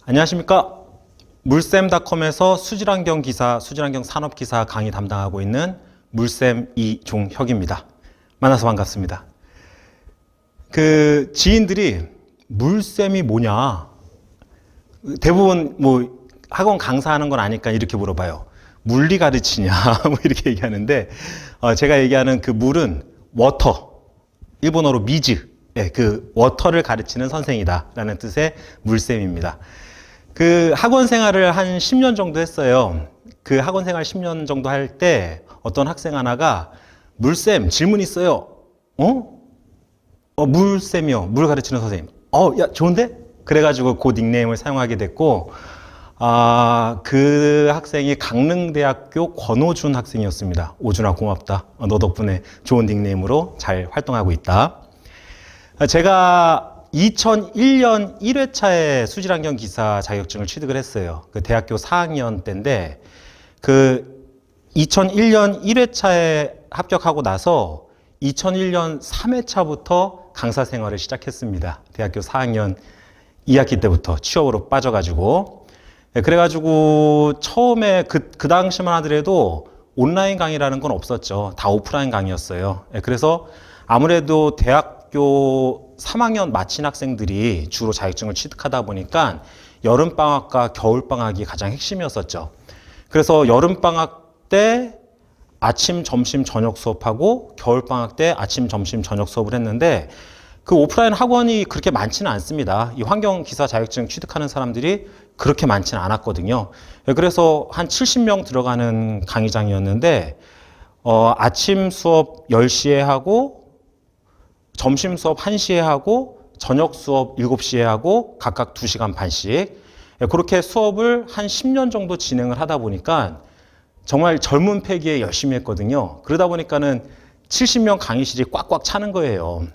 안녕하십니까. 물샘닷컴에서 수질환경 기사, 수질환경 산업기사 강의 담당하고 있는 물샘 이종혁입니다. 만나서 반갑습니다. 지인들이 물샘이 뭐냐? 대부분 학원 강사하는 건 아니까 이렇게 물어봐요. 물리 가르치냐? 이렇게 얘기하는데, 제가 얘기하는 그 물은 워터, 일본어로 미즈, 워터를 가르치는 선생이다라는 뜻의 물샘입니다. 학원 생활을 한 10년 정도 했어요. 학원 생활 10년 정도 할 때 어떤 학생 하나가 물샘 질문 있어요. 물샘이요. 물 가르치는 선생님. 야, 좋은데? 그래가지고 그 닉네임을 사용하게 됐고, 그 학생이 강릉대학교 권오준 학생이었습니다. 오준아 고맙다. 너 덕분에 좋은 닉네임으로 잘 활동하고 있다. 제가 2001년 1회차에 수질환경 기사 자격증을 취득을 했어요. 대학교 4학년 때인데, 2001년 1회차에 합격하고 나서 2001년 3회차부터 강사 생활을 시작했습니다. 대학교 4학년 2학기 때부터 취업으로 빠져가지고. 그래가지고 처음에 그 당시만 하더라도 온라인 강의라는 건 없었죠. 다 오프라인 강의였어요. 그래서 아무래도 대학교 3학년 마친 학생들이 주로 자격증을 취득하다 보니까 여름방학과 겨울방학이 가장 핵심이었었죠. 그래서 여름방학 때 아침, 점심, 저녁 수업하고 겨울방학 때 아침, 점심, 저녁 수업을 했는데 그 오프라인 학원이 그렇게 많지는 않습니다. 이 환경기사 자격증 취득하는 사람들이 그렇게 많지는 않았거든요. 그래서 한 70명 들어가는 강의장이었는데 아침 수업 10시에 하고 점심 수업 1시에 하고 저녁 수업 7시에 하고 각각 2시간 반씩 그렇게 수업을 한 10년 정도 진행을 하다 보니까 정말 젊은 패기에 열심히 했거든요. 그러다 보니까는 70명 강의실이 꽉꽉 차는 거예요.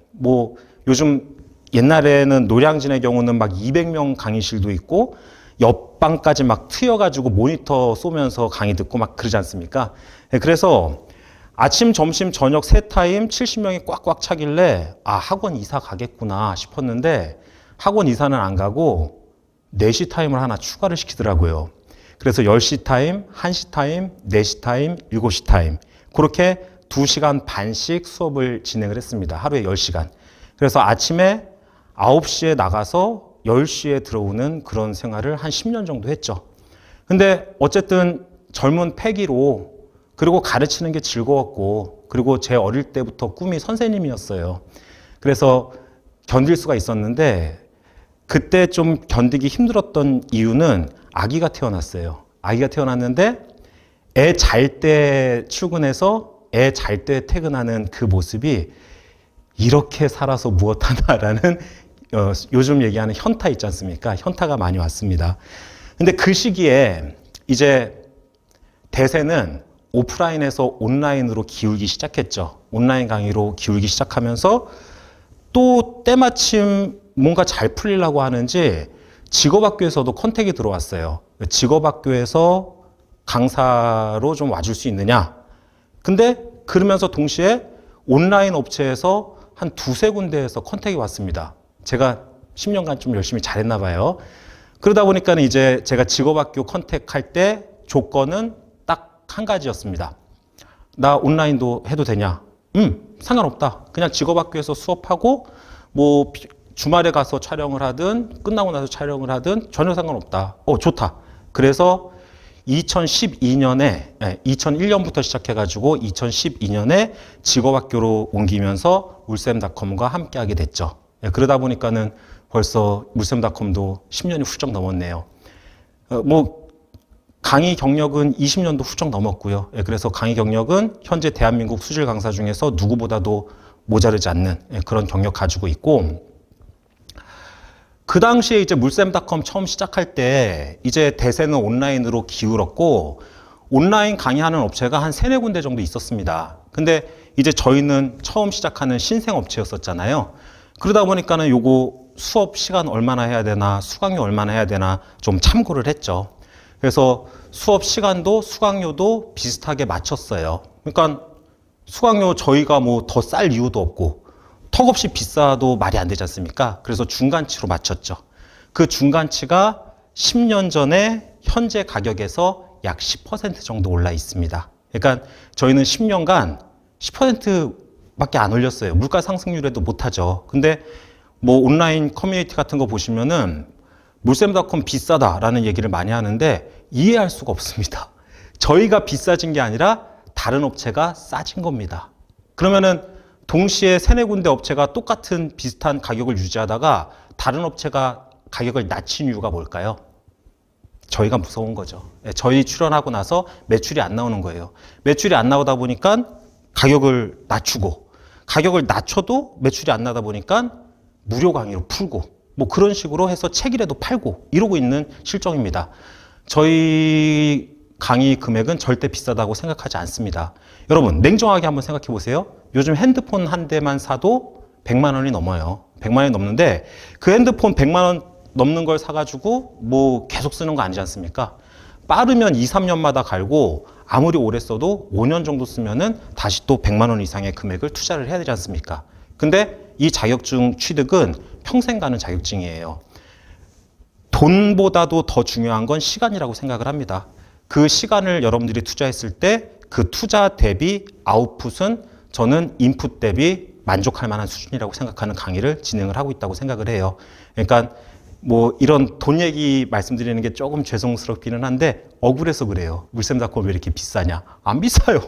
요즘 옛날에는 노량진의 경우는 막 200명 강의실도 있고 옆방까지 막 트여가지고 모니터 쏘면서 강의 듣고 막 그러지 않습니까? 그래서 아침, 점심, 저녁 세 타임 70명이 꽉꽉 차길래 학원 이사 가겠구나 싶었는데 학원 이사는 안 가고 4시 타임을 하나 추가를 시키더라고요. 그래서 10시 타임, 1시 타임, 4시 타임, 7시 타임 그렇게 2시간 반씩 수업을 진행을 했습니다. 하루에 10시간. 그래서 아침에 9시에 나가서 10시에 들어오는 그런 생활을 한 10년 정도 했죠. 근데 어쨌든 젊은 패기로 그리고 가르치는 게 즐거웠고 그리고 제 어릴 때부터 꿈이 선생님이었어요. 그래서 견딜 수가 있었는데 그때 좀 견디기 힘들었던 이유는 아기가 태어났어요. 아기가 태어났는데 애 잘 때 출근해서 애 잘 때 퇴근하는 그 모습이 이렇게 살아서 무엇하나라는 요즘 얘기하는 현타 있지 않습니까? 현타가 많이 왔습니다. 근데 그 시기에 이제 대세는 오프라인에서 온라인으로 기울기 시작했죠. 온라인 강의로 기울기 시작하면서 또 때마침 뭔가 잘 풀리려고 하는지 직업학교에서도 컨택이 들어왔어요. 직업학교에서 강사로 좀 와줄 수 있느냐. 근데 그러면서 동시에 온라인 업체에서 한 2-3 군데에서 컨택이 왔습니다. 제가 10년간 좀 열심히 잘했나 봐요. 그러다 보니까 이제 제가 직업학교 컨택할 때 조건은 딱 한 가지였습니다. 나 온라인도 해도 되냐? 상관없다. 그냥 직업학교에서 수업하고 주말에 가서 촬영을 하든 끝나고 나서 촬영을 하든 전혀 상관없다. 좋다. 그래서 2001년부터 시작해가지고 2012년에 직업학교로 옮기면서 물샘닷컴과 함께하게 됐죠. 그러다 보니까는 벌써 물샘닷컴도 10년이 훌쩍 넘었네요. 강의 경력은 20년도 훌쩍 넘었고요. 그래서 강의 경력은 현재 대한민국 수질 강사 중에서 누구보다도 모자르지 않는 그런 경력 가지고 있고, 그 당시에 이제 물샘닷컴 처음 시작할 때 이제 대세는 온라인으로 기울었고 온라인 강의하는 업체가 한 3-4군데 정도 있었습니다. 근데 이제 저희는 처음 시작하는 신생 업체였었잖아요. 그러다 보니까는 요거 수업 시간 얼마나 해야 되나 수강료 얼마나 해야 되나 좀 참고를 했죠. 그래서 수업 시간도 수강료도 비슷하게 맞췄어요. 그러니까 수강료 저희가 더 쌀 이유도 없고 턱없이 비싸도 말이 안 되지 않습니까? 그래서 중간치로 맞췄죠. 그 중간치가 10년 전에 현재 가격에서 약 10% 정도 올라 있습니다. 그러니까 저희는 10년간 10%밖에 안 올렸어요. 물가 상승률에도 못하죠. 근데 뭐 온라인 커뮤니티 같은 거 보시면은 물샘닷컴 비싸다라는 얘기를 많이 하는데 이해할 수가 없습니다. 저희가 비싸진 게 아니라 다른 업체가 싸진 겁니다. 그러면은 동시에 세네 군데 업체가 똑같은 비슷한 가격을 유지하다가 다른 업체가 가격을 낮춘 이유가 뭘까요? 저희가 무서운 거죠. 저희 출연하고 나서 매출이 안 나오는 거예요. 매출이 안 나오다 보니까 가격을 낮추고, 가격을 낮춰도 매출이 안 나다 보니까 무료 강의로 풀고, 뭐 그런 식으로 해서 책이라도 팔고 이러고 있는 실정입니다. 저희 강의 금액은 절대 비싸다고 생각하지 않습니다. 여러분 냉정하게 한번 생각해 보세요. 요즘 핸드폰 한 대만 사도 100만 원이 넘어요. 100만 원이 넘는데 그 핸드폰 100만 원 넘는 걸 사가지고 뭐 계속 쓰는 거 아니지 않습니까? 빠르면 2, 3년마다 갈고 아무리 오래 써도 5년 정도 쓰면은 다시 또 100만 원 이상의 금액을 투자를 해야 되지 않습니까? 근데 이 자격증 취득은 평생 가는 자격증이에요. 돈보다도 더 중요한 건 시간이라고 생각을 합니다. 그 시간을 여러분들이 투자했을 때 그 투자 대비 아웃풋은 저는 인풋 대비 만족할 만한 수준이라고 생각하는 강의를 진행을 하고 있다고 생각을 해요. 그러니까 뭐 이런 돈 얘기 말씀드리는 게 조금 죄송스럽기는 한데 억울해서 그래요. 물샘닷컴 왜 이렇게 비싸냐? 안 비싸요.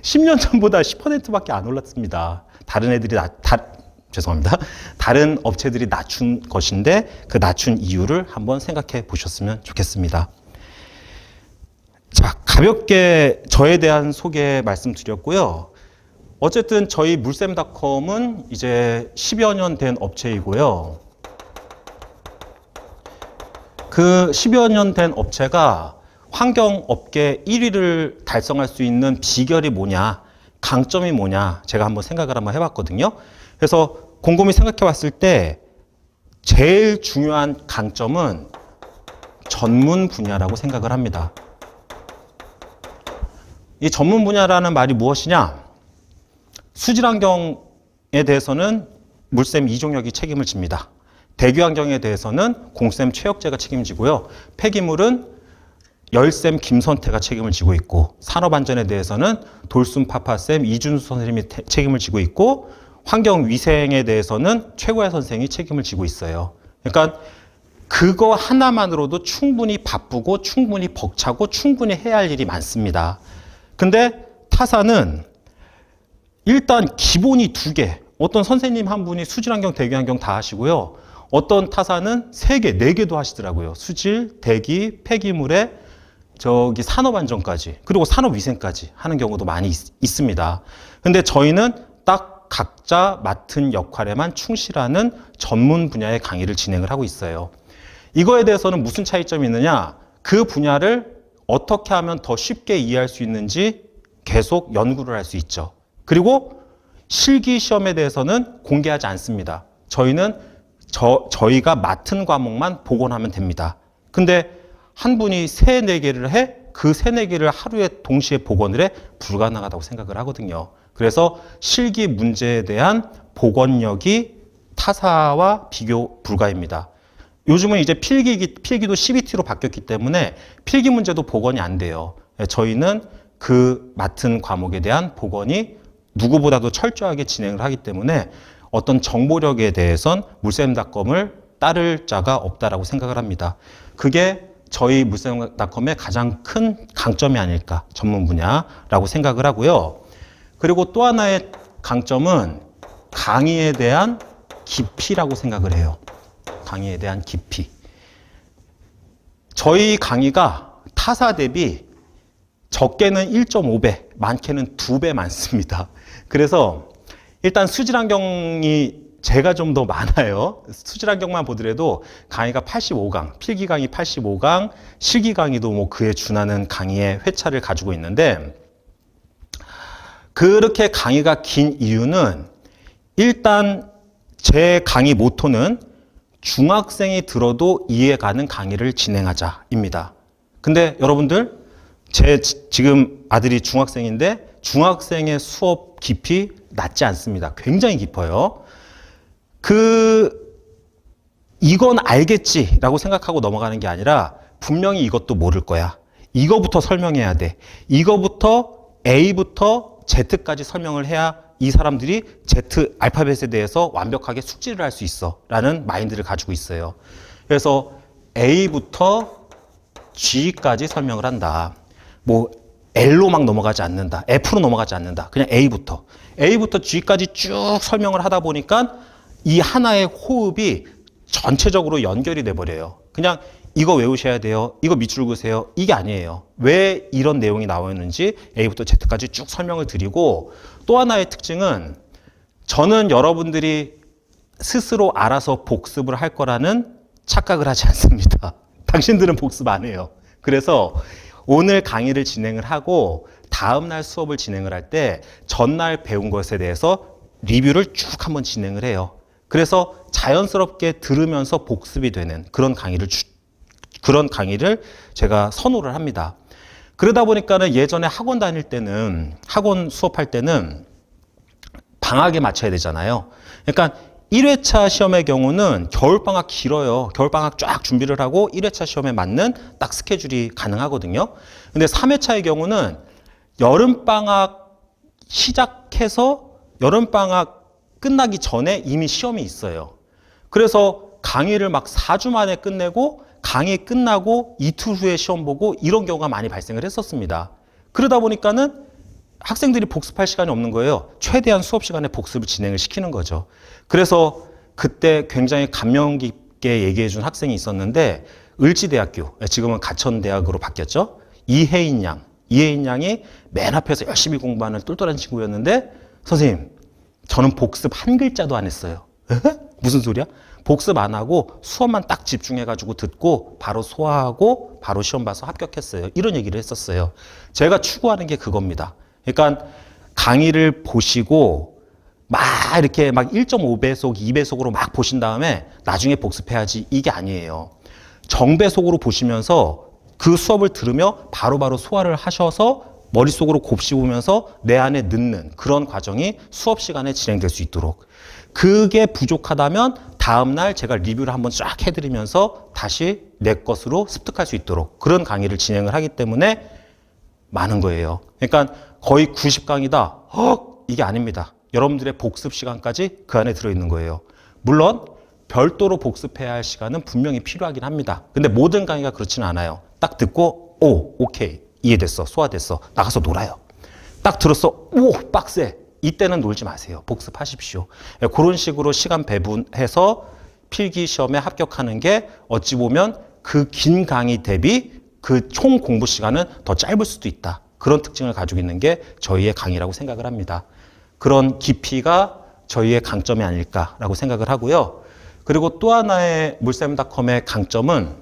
10년 전보다 10%밖에 안 올랐습니다. 다른 애들이 죄송합니다. 다른 업체들이 낮춘 것인데 그 낮춘 이유를 한번 생각해 보셨으면 좋겠습니다. 자, 가볍게 저에 대한 소개 말씀드렸고요. 어쨌든 저희 물샘닷컴은 이제 10여 년 된 업체이고요. 그 10여 년 된 업체가 환경업계 1위를 달성할 수 있는 비결이 뭐냐, 강점이 뭐냐 제가 한번 생각을 한번 해봤거든요. 그래서 곰곰이 생각해 봤을 때 제일 중요한 강점은 전문 분야라고 생각을 합니다. 이 전문 분야라는 말이 무엇이냐? 수질환경에 대해서는 물샘 이종혁이 책임을 집니다. 대기환경에 대해서는 공샘 최혁재가 책임지고요. 폐기물은 열샘 김선태가 책임을 지고 있고, 산업안전에 대해서는 돌순 파파샘 이준수 선생님이 책임을 지고 있고, 환경위생에 대해서는 최고야 선생이 책임을 지고 있어요. 그러니까 그거 하나만으로도 충분히 바쁘고 충분히 벅차고 충분히 해야 할 일이 많습니다. 근데 타사는 일단 기본이 두 개. 어떤 선생님 한 분이 수질환경, 대기환경 다 하시고요. 어떤 타사는 3개, 4개도 하시더라고요. 수질, 대기, 폐기물에 산업안전까지, 그리고 산업위생까지 하는 경우도 많이 있습니다. 근데 저희는 딱 각자 맡은 역할에만 충실하는 전문 분야의 강의를 진행을 하고 있어요. 이거에 대해서는 무슨 차이점이 있느냐? 그 분야를 어떻게 하면 더 쉽게 이해할 수 있는지 계속 연구를 할 수 있죠. 그리고 실기 시험에 대해서는 공개하지 않습니다. 저희는 저희가 맡은 과목만 복원하면 됩니다. 근데 한 분이 3, 4개를 해? 그 3, 4개를 하루에 동시에 복원을 해? 불가능하다고 생각을 하거든요. 그래서 실기 문제에 대한 복원력이 타사와 비교 불가입니다. 요즘은 이제 필기도 CBT로 바뀌었기 때문에 필기 문제도 복원이 안 돼요. 저희는 그 맡은 과목에 대한 복원이 누구보다도 철저하게 진행을 하기 때문에 어떤 정보력에 대해선 물샘닷컴을 따를 자가 없다라고 생각을 합니다. 그게 저희 물샘닷컴의 가장 큰 강점이 아닐까, 전문 분야라고 생각을 하고요. 그리고 또 하나의 강점은 강의에 대한 깊이라고 생각을 해요. 강의에 대한 깊이. 저희 강의가 타사 대비 적게는 1.5배, 많게는 2배 많습니다. 그래서 일단 수질환경이 제가 좀 더 많아요. 수질환경만 보더라도 강의가 85강, 필기 강의 85강, 실기 강의도 뭐 그에 준하는 강의의 회차를 가지고 있는데, 그렇게 강의가 긴 이유는 일단 제 강의 모토는 중학생이 들어도 이해가는 강의를 진행하자입니다. 근데 여러분들, 지금 아들이 중학생인데 중학생의 수업 깊이 낮지 않습니다. 굉장히 깊어요. 이건 알겠지라고 생각하고 넘어가는 게 아니라 분명히 이것도 모를 거야. 이거부터 설명해야 돼. 이거부터 A부터 Z까지 설명을 해야 이 사람들이 Z 알파벳에 대해서 완벽하게 숙지를 할 수 있어 라는 마인드를 가지고 있어요. 그래서 A부터 G까지 설명을 한다. 뭐 L로 막 넘어가지 않는다. F로 넘어가지 않는다. 그냥 A부터 G까지 쭉 설명을 하다 보니까 이 하나의 호흡이 전체적으로 연결이 돼버려요. 그냥 이거 외우셔야 돼요. 이거 밑줄 그으세요. 이게 아니에요. 왜 이런 내용이 나와 있는지 A부터 Z까지 쭉 설명을 드리고, 또 하나의 특징은 저는 여러분들이 스스로 알아서 복습을 할 거라는 착각을 하지 않습니다. 당신들은 복습 안 해요. 그래서 오늘 강의를 진행을 하고 다음날 수업을 진행을 할 때 전날 배운 것에 대해서 리뷰를 쭉 한번 진행을 해요. 그래서 자연스럽게 들으면서 복습이 되는 그런 강의를 제가 선호를 합니다. 그러다 보니까는 예전에 학원 다닐 때는, 학원 수업할 때는 방학에 맞춰야 되잖아요. 그러니까 1회차 시험의 경우는 겨울방학 길어요. 겨울방학 쫙 준비를 하고 1회차 시험에 맞는 딱 스케줄이 가능하거든요. 근데 3회차의 경우는 여름방학 시작해서 여름방학 끝나기 전에 이미 시험이 있어요. 그래서 강의를 막 4주 만에 끝내고 강의 끝나고 이틀 후에 시험 보고 이런 경우가 많이 발생을 했었습니다. 그러다 보니까는 학생들이 복습할 시간이 없는 거예요. 최대한 수업 시간에 복습을 진행을 시키는 거죠. 그래서 그때 굉장히 감명 깊게 얘기해 준 학생이 있었는데, 을지대학교, 지금은 가천대학으로 바뀌었죠. 이혜인 양이 맨 앞에서 열심히 공부하는 똘똘한 친구였는데, 선생님, 저는 복습 한 글자도 안 했어요. 무슨 소리야? 복습 안 하고 수업만 딱 집중해가지고 듣고 바로 소화하고 바로 시험 봐서 합격했어요. 이런 얘기를 했었어요. 제가 추구하는 게 그겁니다. 그러니까 강의를 보시고 막 이렇게 막 1.5배속, 2배속으로 막 보신 다음에 나중에 복습해야지, 이게 아니에요. 정배속으로 보시면서 그 수업을 들으며 바로바로 소화를 하셔서 머릿속으로 곱씹으면서 내 안에 넣는 그런 과정이 수업 시간에 진행될 수 있도록, 그게 부족하다면 다음날 제가 리뷰를 한번 쫙 해드리면서 다시 내 것으로 습득할 수 있도록 그런 강의를 진행을 하기 때문에 많은 거예요. 그러니까 거의 90강이다. 이게 아닙니다. 여러분들의 복습 시간까지 그 안에 들어있는 거예요. 물론 별도로 복습해야 할 시간은 분명히 필요하긴 합니다. 근데 모든 강의가 그렇지는 않아요. 딱 듣고 오케이, 이해됐어, 소화됐어, 나가서 놀아요. 딱 들었어, 빡세, 이때는 놀지 마세요. 복습하십시오. 그런 식으로 시간 배분해서 필기 시험에 합격하는 게 어찌 보면 그 긴 강의 대비 그 총 공부 시간은 더 짧을 수도 있다. 그런 특징을 가지고 있는 게 저희의 강의라고 생각을 합니다. 그런 깊이가 저희의 강점이 아닐까라고 생각을 하고요. 그리고 또 하나의 물쌤닷컴의 강점은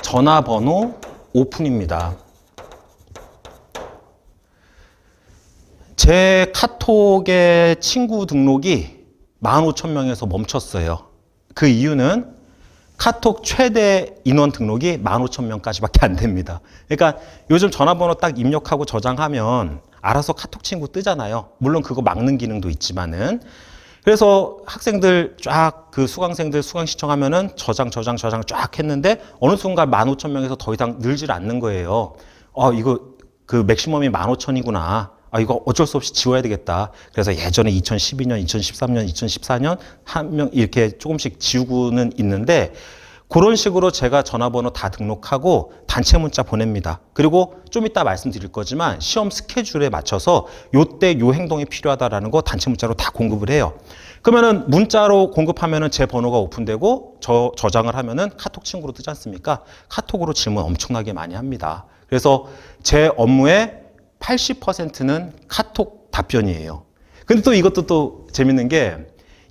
전화번호 오픈입니다. 제 카톡의 친구 등록이 15,000명에서 멈췄어요. 그 이유는 카톡 최대 인원 등록이 15,000명까지밖에 안 됩니다. 그러니까 요즘 전화번호 딱 입력하고 저장하면 알아서 카톡 친구 뜨잖아요. 물론 그거 막는 기능도 있지만은. 그래서 학생들 쫙 그 수강생들 수강 신청하면은 저장 쫙 했는데 어느 순간 15,000명에서 더 이상 늘질 않는 거예요. 이거 그 맥시멈이 15,000이구나. 이거 어쩔 수 없이 지워야 되겠다. 그래서 예전에 2012년, 2013년, 2014년 한 명 이렇게 조금씩 지우고는 있는데, 그런 식으로 제가 전화번호 다 등록하고 단체 문자 보냅니다. 그리고 좀 이따 말씀드릴 거지만 시험 스케줄에 맞춰서 요때 요 행동이 필요하다라는 거 단체 문자로 다 공급을 해요. 그러면은 문자로 공급하면은 제 번호가 오픈되고 저장을 하면은 카톡 친구로 뜨지 않습니까? 카톡으로 질문 엄청나게 많이 합니다. 그래서 제 업무의 80%는 카톡 답변이에요. 근데 또 이것도 또 재밌는 게,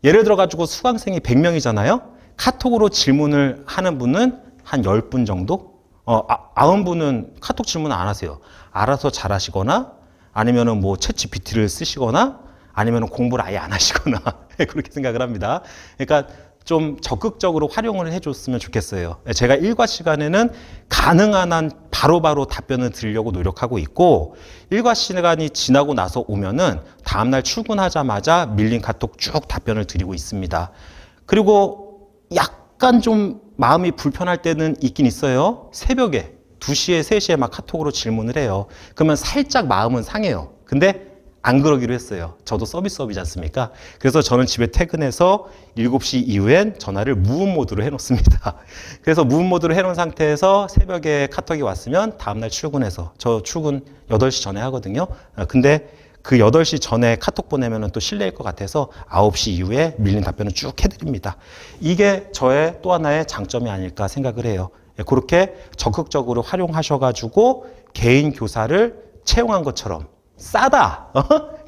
예를 들어 가지고 수강생이 100명이잖아요. 카톡으로 질문을 하는 분은 한 10분 정도? 90분은 카톡 질문을 안 하세요. 알아서 잘하시거나 아니면은 뭐 챗 GPT를 쓰시거나 아니면은 공부를 아예 안 하시거나 그렇게 생각을 합니다. 그러니까 좀 적극적으로 활용을 해줬으면 좋겠어요. 제가 일과 시간에는 가능한 한 바로바로 답변을 드리려고 노력하고 있고, 일과 시간이 지나고 나서 오면은 다음날 출근하자마자 밀린 카톡 쭉 답변을 드리고 있습니다. 그리고 약간 좀 마음이 불편할 때는 있긴 있어요. 새벽에 2시에 3시에 막 카톡으로 질문을 해요. 그러면 살짝 마음은 상해요. 근데 안 그러기로 했어요. 저도 서비스업이지 않습니까? 그래서 저는 집에 퇴근해서 7시 이후엔 전화를 무음 모드로 해놓습니다. 그래서 무음 모드로 해놓은 상태에서 새벽에 카톡이 왔으면 다음날 출근해서, 저 출근 8시 전에 하거든요. 근데 그 8시 전에 카톡 보내면 또 실례일 것 같아서 9시 이후에 밀린 답변을 쭉 해드립니다. 이게 저의 또 하나의 장점이 아닐까 생각을 해요. 그렇게 적극적으로 활용하셔가지고 개인 교사를 채용한 것처럼 싸다.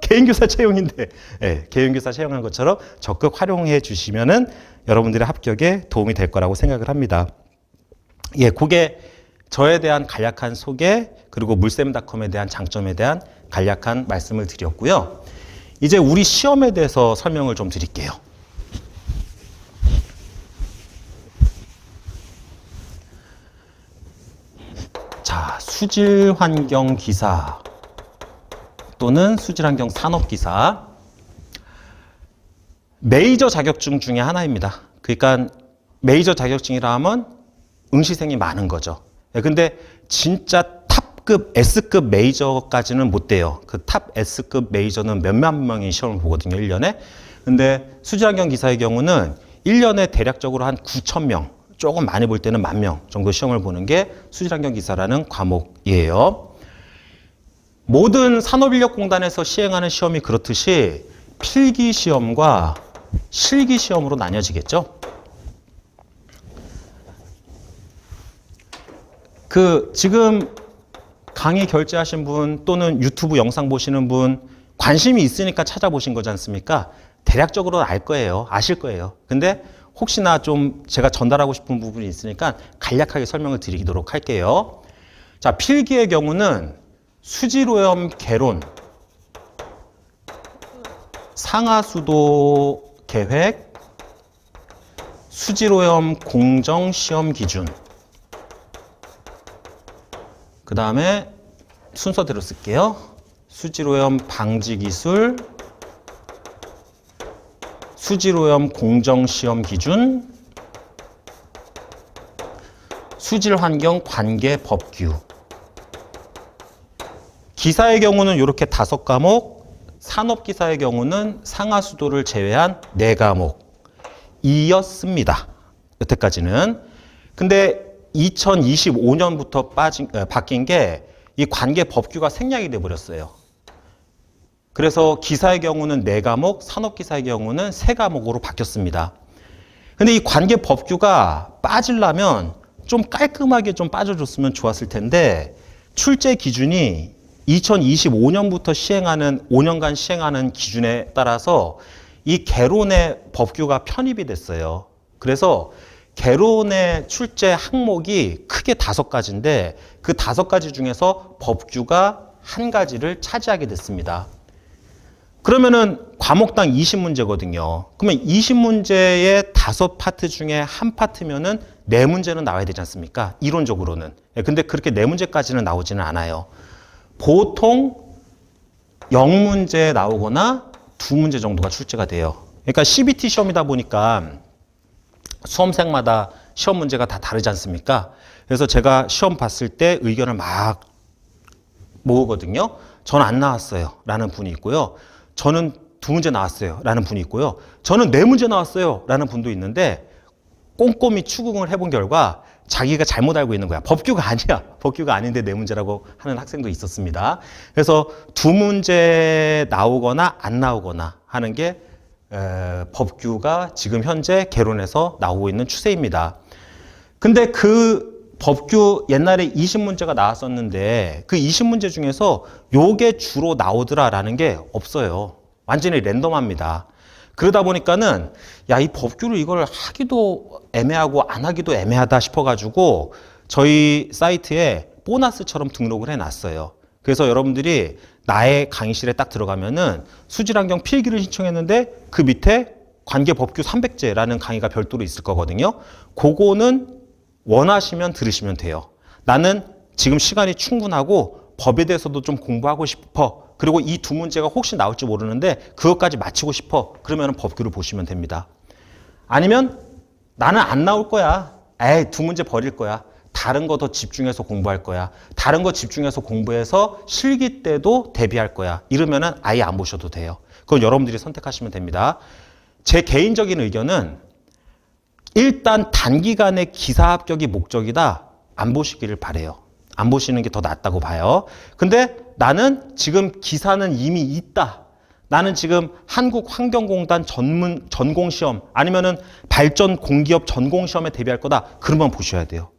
개인 교사 채용인데, 개인 교사 채용한 것처럼 적극 활용해 주시면은 여러분들의 합격에 도움이 될 거라고 생각을 합니다. 그게 저에 대한 간략한 소개, 그리고 물샘닷컴에 대한 장점에 대한 간략한 말씀을 드렸고요. 이제 우리 시험에 대해서 설명을 좀 드릴게요. 자, 수질환경 기사 또는 수질환경 산업기사. 메이저 자격증 중에 하나입니다. 그러니까 메이저 자격증이라 하면 응시생이 많은 거죠. 근데 진짜 탑급 S급 메이저까지는 못 돼요. 그 탑 S급 메이저는 몇만 명이 시험을 보거든요, 1년에. 근데 수질환경 기사의 경우는 1년에 대략적으로 한 9,000명, 조금 많이 볼 때는 10,000명 정도 시험을 보는 게 수질환경 기사라는 과목이에요. 모든 산업인력공단에서 시행하는 시험이 그렇듯이 필기 시험과 실기 시험으로 나뉘어지겠죠. 지금 강의 결제하신 분 또는 유튜브 영상 보시는 분 관심이 있으니까 찾아보신 거지 않습니까? 대략적으로는 알 거예요. 아실 거예요. 근데 혹시나 좀 제가 전달하고 싶은 부분이 있으니까 간략하게 설명을 드리도록 할게요. 자, 필기의 경우는 수질오염 개론, 상하수도 계획, 수질오염 공정 시험 기준, 그 다음에 순서대로 쓸게요. 수질오염 방지 기술, 수질오염 공정 시험 기준, 수질환경 관계 법규. 기사의 경우는 이렇게 5과목, 산업기사의 경우는 상하수도를 제외한 4과목이었습니다. 여태까지는. 근데 2025년부터 바뀐 게 이 관계 법규가 생략이 돼버렸어요. 그래서 기사의 경우는 4과목, 산업기사의 경우는 3과목으로 바뀌었습니다. 근데 이 관계 법규가 빠지려면 좀 깔끔하게 좀 빠져줬으면 좋았을 텐데 출제 기준이 2025년부터 시행하는 5년간 시행하는 기준에 따라서 이 개론의 법규가 편입이 됐어요. 그래서 개론의 출제 항목이 크게 5가지인데 그 5가지 중에서 법규가 1가지를 차지하게 됐습니다. 그러면은 과목당 20문제거든요. 그러면 20문제의 5파트 중에 1파트면은 4문제는 나와야 되지 않습니까? 이론적으로는. 근데 그렇게 4문제까지는 나오지는 않아요. 보통 0문제 나오거나 2문제 정도가 출제가 돼요. 그러니까 CBT 시험이다 보니까 수험생마다 시험 문제가 다 다르지 않습니까? 그래서 제가 시험 봤을 때 의견을 막 모으거든요. 저는 안 나왔어요 라는 분이 있고요. 저는 2문제 나왔어요 라는 분이 있고요. 저는 4문제 나왔어요 라는 분도 있는데 꼼꼼히 추궁을 해본 결과 자기가 잘못 알고 있는 거야. 법규가 아니야. 법규가 아닌데 4문제라고 하는 학생도 있었습니다. 그래서 2문제 나오거나 안 나오거나 하는 게 법규가 지금 현재 개론에서 나오고 있는 추세입니다. 근데 그 법규 옛날에 20문제가 나왔었는데 그 20문제 중에서 요게 주로 나오더라라는 게 없어요. 완전히 랜덤합니다. 그러다 보니까는 야, 이 법규를 이걸 하기도 애매하고 안 하기도 애매하다 싶어가지고 저희 사이트에 보너스처럼 등록을 해놨어요. 그래서 여러분들이 나의 강의실에 딱 들어가면은 수질환경 필기를 신청했는데 그 밑에 관계법규 300제라는 강의가 별도로 있을 거거든요. 그거는 원하시면 들으시면 돼요. 나는 지금 시간이 충분하고 법에 대해서도 좀 공부하고 싶어. 그리고 이 2문제가 혹시 나올지 모르는데 그것까지 마치고 싶어. 그러면 법규를 보시면 됩니다. 아니면 나는 안 나올 거야. 에이, 두 문제 버릴 거야. 다른 거 더 집중해서 공부할 거야. 다른 거 집중해서 공부해서 실기 때도 대비할 거야. 이러면은 아예 안 보셔도 돼요. 그건 여러분들이 선택하시면 됩니다. 제 개인적인 의견은 일단 단기간에 기사 합격이 목적이다. 안 보시기를 바래요. 안 보시는 게 더 낫다고 봐요. 근데 나는 지금 기사는 이미 있다. 나는 지금 한국환경공단 전공시험 아니면은 발전공기업 전공시험에 대비할 거다. 그러면 보셔야 돼요.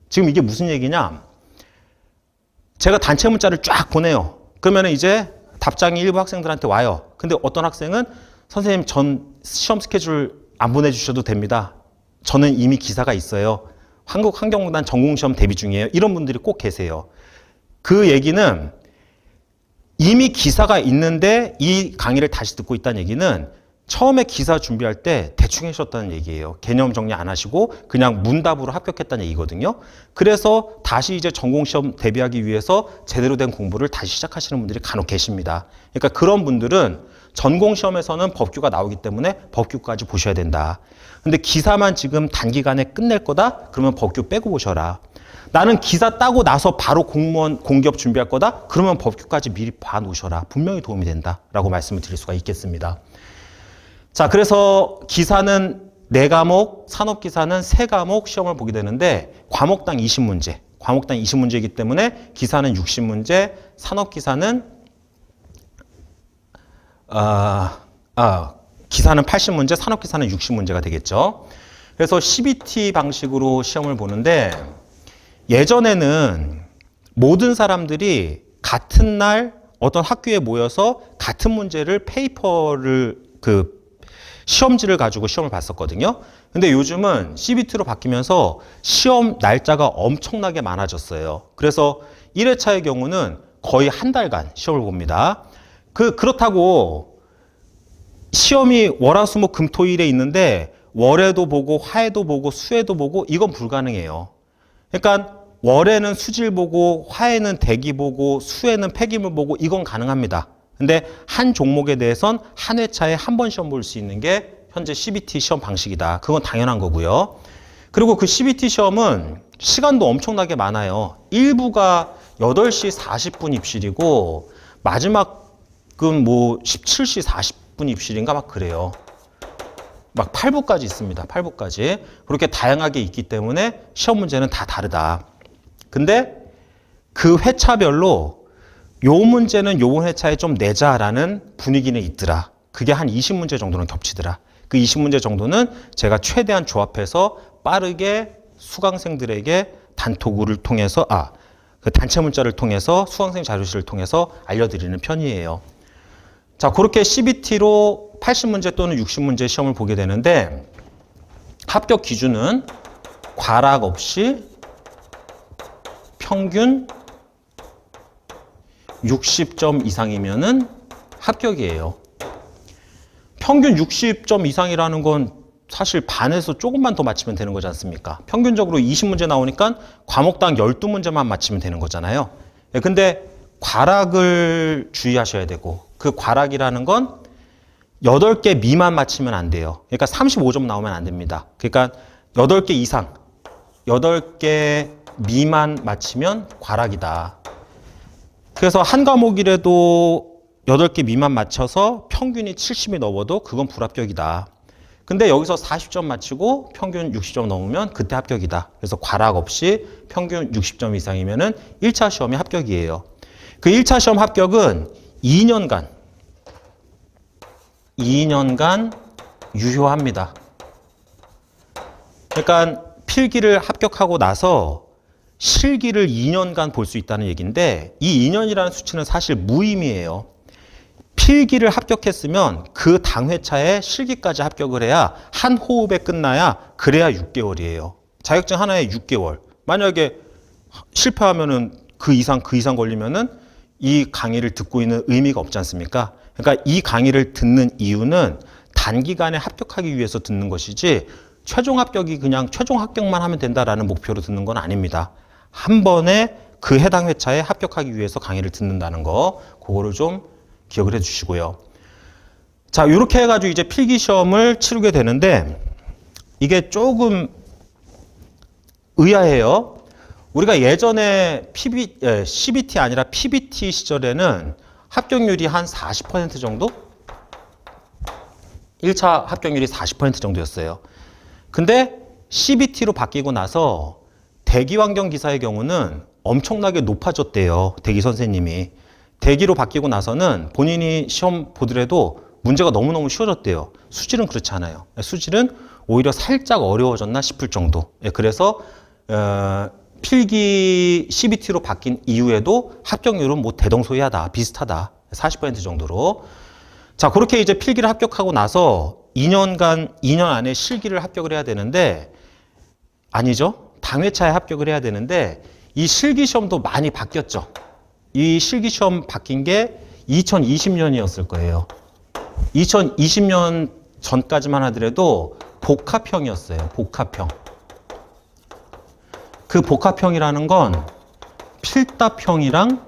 지금 이게 무슨 얘기냐? 제가 단체 문자를 쫙 보내요. 그러면 이제 답장이 일부 학생들한테 와요. 근데 어떤 학생은 선생님 전 시험 스케줄 안 보내주셔도 됩니다. 저는 이미 기사가 있어요. 한국환경공단 전공시험 대비 중이에요. 이런 분들이 꼭 계세요. 그 얘기는 이미 기사가 있는데 이 강의를 다시 듣고 있다는 얘기는 처음에 기사 준비할 때 대충 하셨다는 얘기예요. 개념 정리 안 하시고 그냥 문답으로 합격했다는 얘기거든요. 그래서 다시 이제 전공시험 대비하기 위해서 제대로 된 공부를 다시 시작하시는 분들이 간혹 계십니다. 그러니까 그런 분들은 전공시험에서는 법규가 나오기 때문에 법규까지 보셔야 된다. 근데 기사만 지금 단기간에 끝낼 거다? 그러면 법규 빼고 보셔라. 나는 기사 따고 나서 바로 공무원 공기업 준비할 거다? 그러면 법규까지 미리 봐놓으셔라. 분명히 도움이 된다라고 말씀을 드릴 수가 있겠습니다. 자, 그래서 기사는 4과목, 산업기사는 3과목 시험을 보게 되는데 과목당 20문제, 과목당 20문제이기 때문에 기사는 60문제, 산업기사는 기사는 80문제, 산업기사는 60문제가 되겠죠. 그래서 CBT 방식으로 시험을 보는데 예전에는 모든 사람들이 같은 날 어떤 학교에 모여서 같은 문제를 페이퍼를 시험지를 가지고 시험을 봤었거든요. 근데 요즘은 CBT로 바뀌면서 시험 날짜가 엄청나게 많아졌어요. 그래서 1회차의 경우는 거의 한 달간 시험을 봅니다. 그렇다고 시험이 월화수목금토일에 있는데 월에도 보고 화에도 보고 수에도 보고 이건 불가능해요. 그러니까 월에는 수질 보고 화에는 대기 보고 수에는 폐기물 보고 이건 가능합니다. 근데 한 종목에 대해선 한 회차에 한 번 시험 볼 수 있는 게 현재 CBT 시험 방식이다. 그건 당연한 거고요. 그리고 그 CBT 시험은 시간도 엄청나게 많아요. 1부가 8시 40분 입실이고 마지막은 뭐 17시 40분 입실인가 막 그래요. 막 8부까지 있습니다. 8부까지. 그렇게 다양하게 있기 때문에 시험 문제는 다 다르다. 근데 그 회차별로 요 문제는 요번 회차에 좀 내자라는 분위기는 있더라. 그게 한 20문제 정도는 겹치더라. 그 20문제 정도는 제가 최대한 조합해서 빠르게 수강생들에게 단톡을 통해서 그 단체 문자를 통해서 수강생 자료실을 통해서 알려드리는 편이에요. 자, 그렇게 CBT로 80문제 또는 60문제 시험을 보게 되는데 합격 기준은 과락 없이 평균 60점 이상이면은 합격이에요. 평균 60점 이상이라는 건 사실 반에서 조금만 더 맞히면 되는 거지 않습니까? 평균적으로 20문제 나오니까 과목당 12문제만 맞히면 되는 거잖아요. 근데 과락을 주의하셔야 되고 그 과락이라는 건 8개 미만 맞히면 안 돼요. 그러니까 35점 나오면 안 됩니다. 그러니까 8개 이상, 8개 미만 맞히면 과락이다. 그래서 한 과목이라도 8개 미만 맞춰서 평균이 70이 넘어도 그건 불합격이다. 근데 여기서 40점 맞히고 평균 60점 넘으면 그때 합격이다. 그래서 과락 없이 평균 60점 이상이면은 1차 시험이 합격이에요. 그 1차 시험 합격은 2년간 유효합니다. 그러니까 필기를 합격하고 나서 실기를 2년간 볼 수 있다는 얘기인데 이 2년이라는 수치는 사실 무의미해요. 필기를 합격했으면 그 당회차에 실기까지 합격을 해야 한 호흡에 끝나야 그래야 6개월이에요. 자격증 하나에 6개월. 만약에 실패하면은 그 이상 걸리면은 이 강의를 듣고 있는 의미가 없지 않습니까? 그러니까 이 강의를 듣는 이유는 단기간에 합격하기 위해서 듣는 것이지 최종 합격이 그냥 최종 합격만 하면 된다라는 목표로 듣는 건 아닙니다. 한 번에 그 해당 회차에 합격하기 위해서 강의를 듣는다는 거, 그거를 좀 기억을 해 주시고요. 자, 이렇게 해가지고 이제 필기 시험을 치르게 되는데, 이게 조금 의아해요. 우리가 예전에 CBT 아니라 PBT 시절에는 합격률이 한 40% 정도? 1차 합격률이 40% 정도였어요. 근데 CBT로 바뀌고 나서 대기환경기사의 경우는 엄청나게 높아졌대요. 대기 선생님이. 대기로 바뀌고 나서는 본인이 시험 보더라도 문제가 너무너무 쉬워졌대요. 수질은 그렇지 않아요. 수질은 오히려 살짝 어려워졌나 싶을 정도. 그래서 필기 CBT로 바뀐 이후에도 합격률은 뭐 대동소이하다, 비슷하다. 40% 정도로. 자, 그렇게 이제 필기를 합격하고 나서 2년 안에 실기를 합격을 해야 되는데, 아니죠. 당회차에 합격을 해야 되는데, 이 실기시험도 많이 바뀌었죠. 이 실기시험 바뀐 게 2020년이었을 거예요. 2020년 전까지만 하더라도 복합형이었어요. 복합형. 그 복합형이라는 건 필답형이랑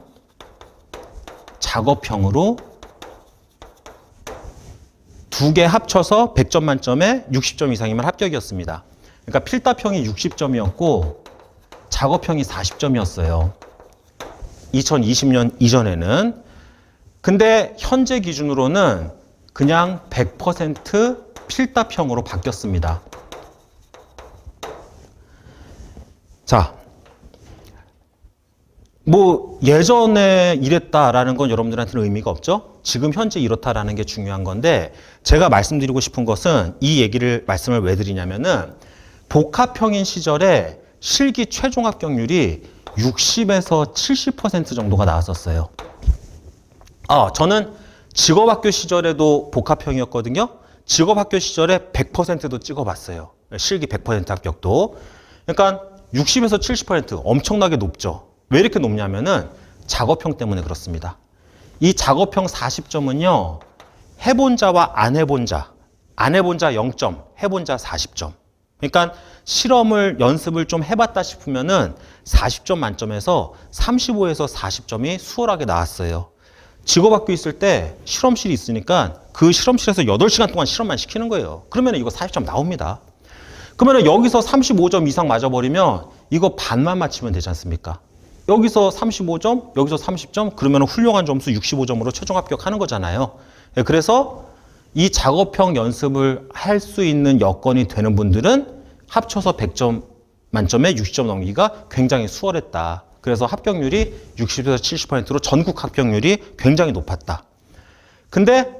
작업형으로 두 개 합쳐서 100점 만점에 60점 이상이면 합격이었습니다. 그러니까 필답형이 60점이었고 작업형이 40점이었어요. 2020년 이전에는. 근데 현재 기준으로는 그냥 100% 필답형으로 바뀌었습니다. 자, 뭐 예전에 이랬다라는 건 여러분들한테는 의미가 없죠? 지금 현재 이렇다라는 게 중요한 건데, 제가 말씀드리고 싶은 것은 이 말씀을 왜 드리냐면은 복합형인 시절에 실기 최종 합격률이 60에서 70% 정도가 나왔었어요. 저는 직업학교 시절에도 복합형이었거든요. 직업학교 시절에 100%도 찍어봤어요. 실기 100% 합격도. 그러니까 60에서 70% 엄청나게 높죠. 왜 이렇게 높냐면은 작업형 때문에 그렇습니다. 이 작업형 40점은요, 해본 자와 안 해본 자, 안 해본 자 0점, 해본 자 40점. 그러니까 연습을 좀 해봤다 싶으면은 40점 만점에서 35에서 40점이 수월하게 나왔어요. 직업학교 있을 때 실험실이 있으니까 그 실험실에서 8시간 동안 실험만 시키는 거예요. 그러면 이거 40점 나옵니다. 그러면 여기서 35점 이상 맞아버리면 이거 반만 맞히면 되지 않습니까? 여기서 35점, 여기서 30점, 그러면 훌륭한 점수 65점으로 최종 합격하는 거잖아요. 그래서 이 작업형 연습을 할 수 있는 여건이 되는 분들은 합쳐서 100점 만점에 60점 넘기가 굉장히 수월했다. 그래서 합격률이 60에서 70%로 전국 합격률이 굉장히 높았다. 근데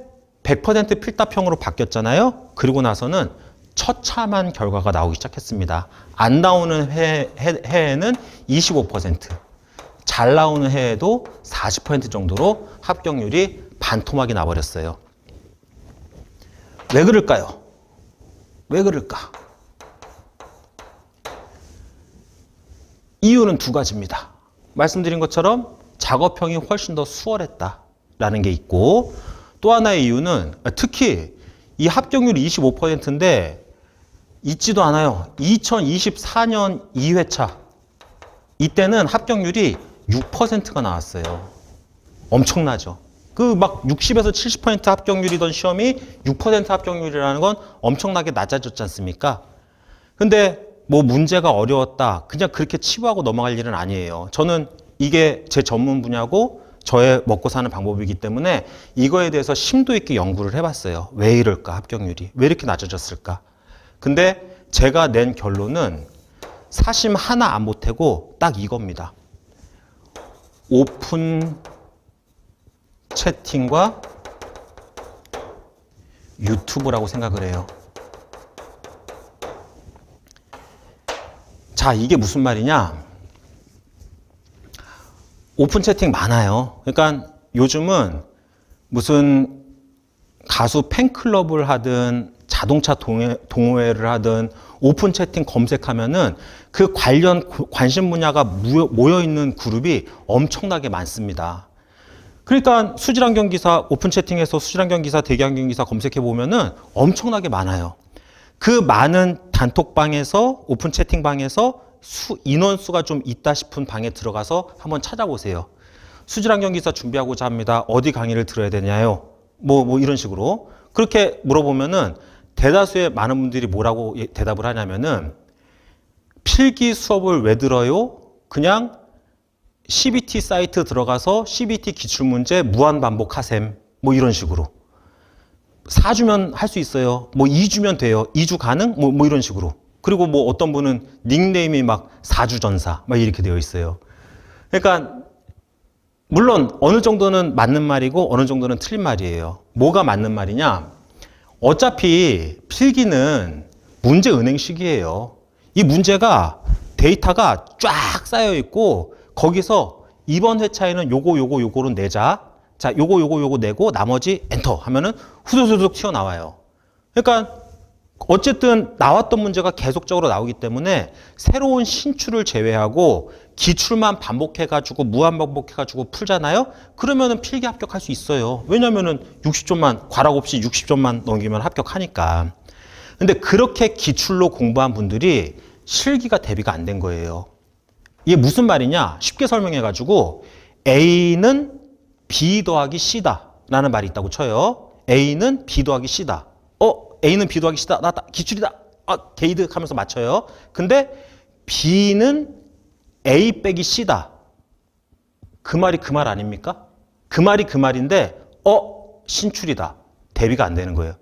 100% 필답형으로 바뀌었잖아요. 그리고 나서는 처참한 결과가 나오기 시작했습니다. 안 나오는 해에는 25%, 잘 나오는 해에도 40% 정도로 합격률이 반토막이 나버렸어요. 왜 그럴까요? 왜 그럴까? 이유는 두 가지입니다. 말씀드린 것처럼 작업형이 훨씬 더 수월했다라는 게 있고, 또 하나의 이유는 특히 이 합격률이 25%인데 잊지도 않아요. 2024년 2회차 이때는 합격률이 6%가 나왔어요. 엄청나죠. 그 막 60에서 70% 합격률이던 시험이 6% 합격률이라는 건 엄청나게 낮아졌지 않습니까? 근데 뭐 문제가 어려웠다, 그냥 그렇게 치부하고 넘어갈 일은 아니에요. 저는 이게 제 전문 분야고 저의 먹고 사는 방법이기 때문에 이거에 대해서 심도 있게 연구를 해봤어요. 왜 이럴까, 합격률이 왜 이렇게 낮아졌을까? 근데 제가 낸 결론은 사심 하나 안 보태고 딱 이겁니다. 오픈 채팅과 유튜브라고 생각을 해요. 자, 이게 무슨 말이냐? 오픈 채팅 많아요. 그러니까 요즘은 무슨 가수 팬클럽을 하든 자동차 동호회를 하든 오픈 채팅 검색하면은 그 관련 관심 분야가 모여 있는 그룹이 엄청나게 많습니다. 그러니까 수질환경기사 오픈 채팅에서 수질환경기사, 대기환경기사 검색해 보면은 엄청나게 많아요. 그 많은 단톡방에서, 오픈 채팅방에서 인원수가 좀 있다 싶은 방에 들어가서 한번 찾아보세요. 수질환경기사 준비하고자 합니다. 어디 강의를 들어야 되냐요? 뭐 이런 식으로. 그렇게 물어보면은 대다수의 많은 분들이 뭐라고 대답을 하냐면은 필기 수업을 왜 들어요? 그냥 CBT 사이트 들어가서 CBT 기출문제 무한반복하셈. 뭐 이런 식으로. 4주면 할 수 있어요. 뭐 2주면 돼요. 2주 가능? 뭐 이런 식으로. 그리고 뭐 어떤 분은 닉네임이 막 4주 전사. 막 이렇게 되어 있어요. 그러니까 물론 어느 정도는 맞는 말이고 어느 정도는 틀린 말이에요. 뭐가 맞는 말이냐? 어차피 필기는 문제 은행식이에요. 이 문제가 데이터가 쫙 쌓여 있고 거기서 이번 회차에는 요거를 내자. 자, 요거 내고 나머지 엔터 하면은 후두두둑 튀어나와요. 그러니까 어쨌든 나왔던 문제가 계속적으로 나오기 때문에 새로운 신출을 제외하고 기출만 반복해가지고 무한반복해가지고 풀잖아요. 그러면은 필기 합격할 수 있어요. 왜냐면은 60점만 과락 없이 60점만 넘기면 합격하니까. 근데 그렇게 기출로 공부한 분들이 실기가 대비가 안 된 거예요. 이게 무슨 말이냐? 쉽게 설명해가지고 A는 B 더하기 C다 라는 말이 있다고 쳐요. A는 B 더하기 C다. A는 B 더하기 C다. 나왔다. 기출이다. 게이드 하면서 맞춰요. 근데 B는 A 빼기 C다. 그 말이 그 말 아닙니까? 그 말이 그 말인데 신출이다. 대비가 안 되는 거예요.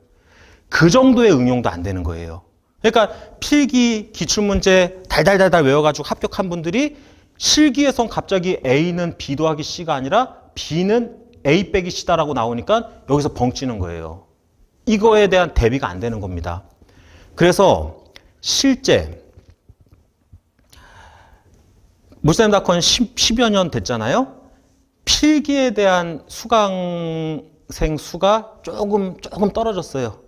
그 정도의 응용도 안 되는 거예요. 그러니까 필기 기출문제 달달달달 외워가지고 합격한 분들이 실기에선 갑자기 A는 B 더하기 C가 아니라 B는 A 빼기 C다라고 나오니까 여기서 벙찌는 거예요. 이거에 대한 대비가 안 되는 겁니다. 그래서 실제 물쌤닷컴 10여 년 됐잖아요. 필기에 대한 수강생 수가 조금 떨어졌어요.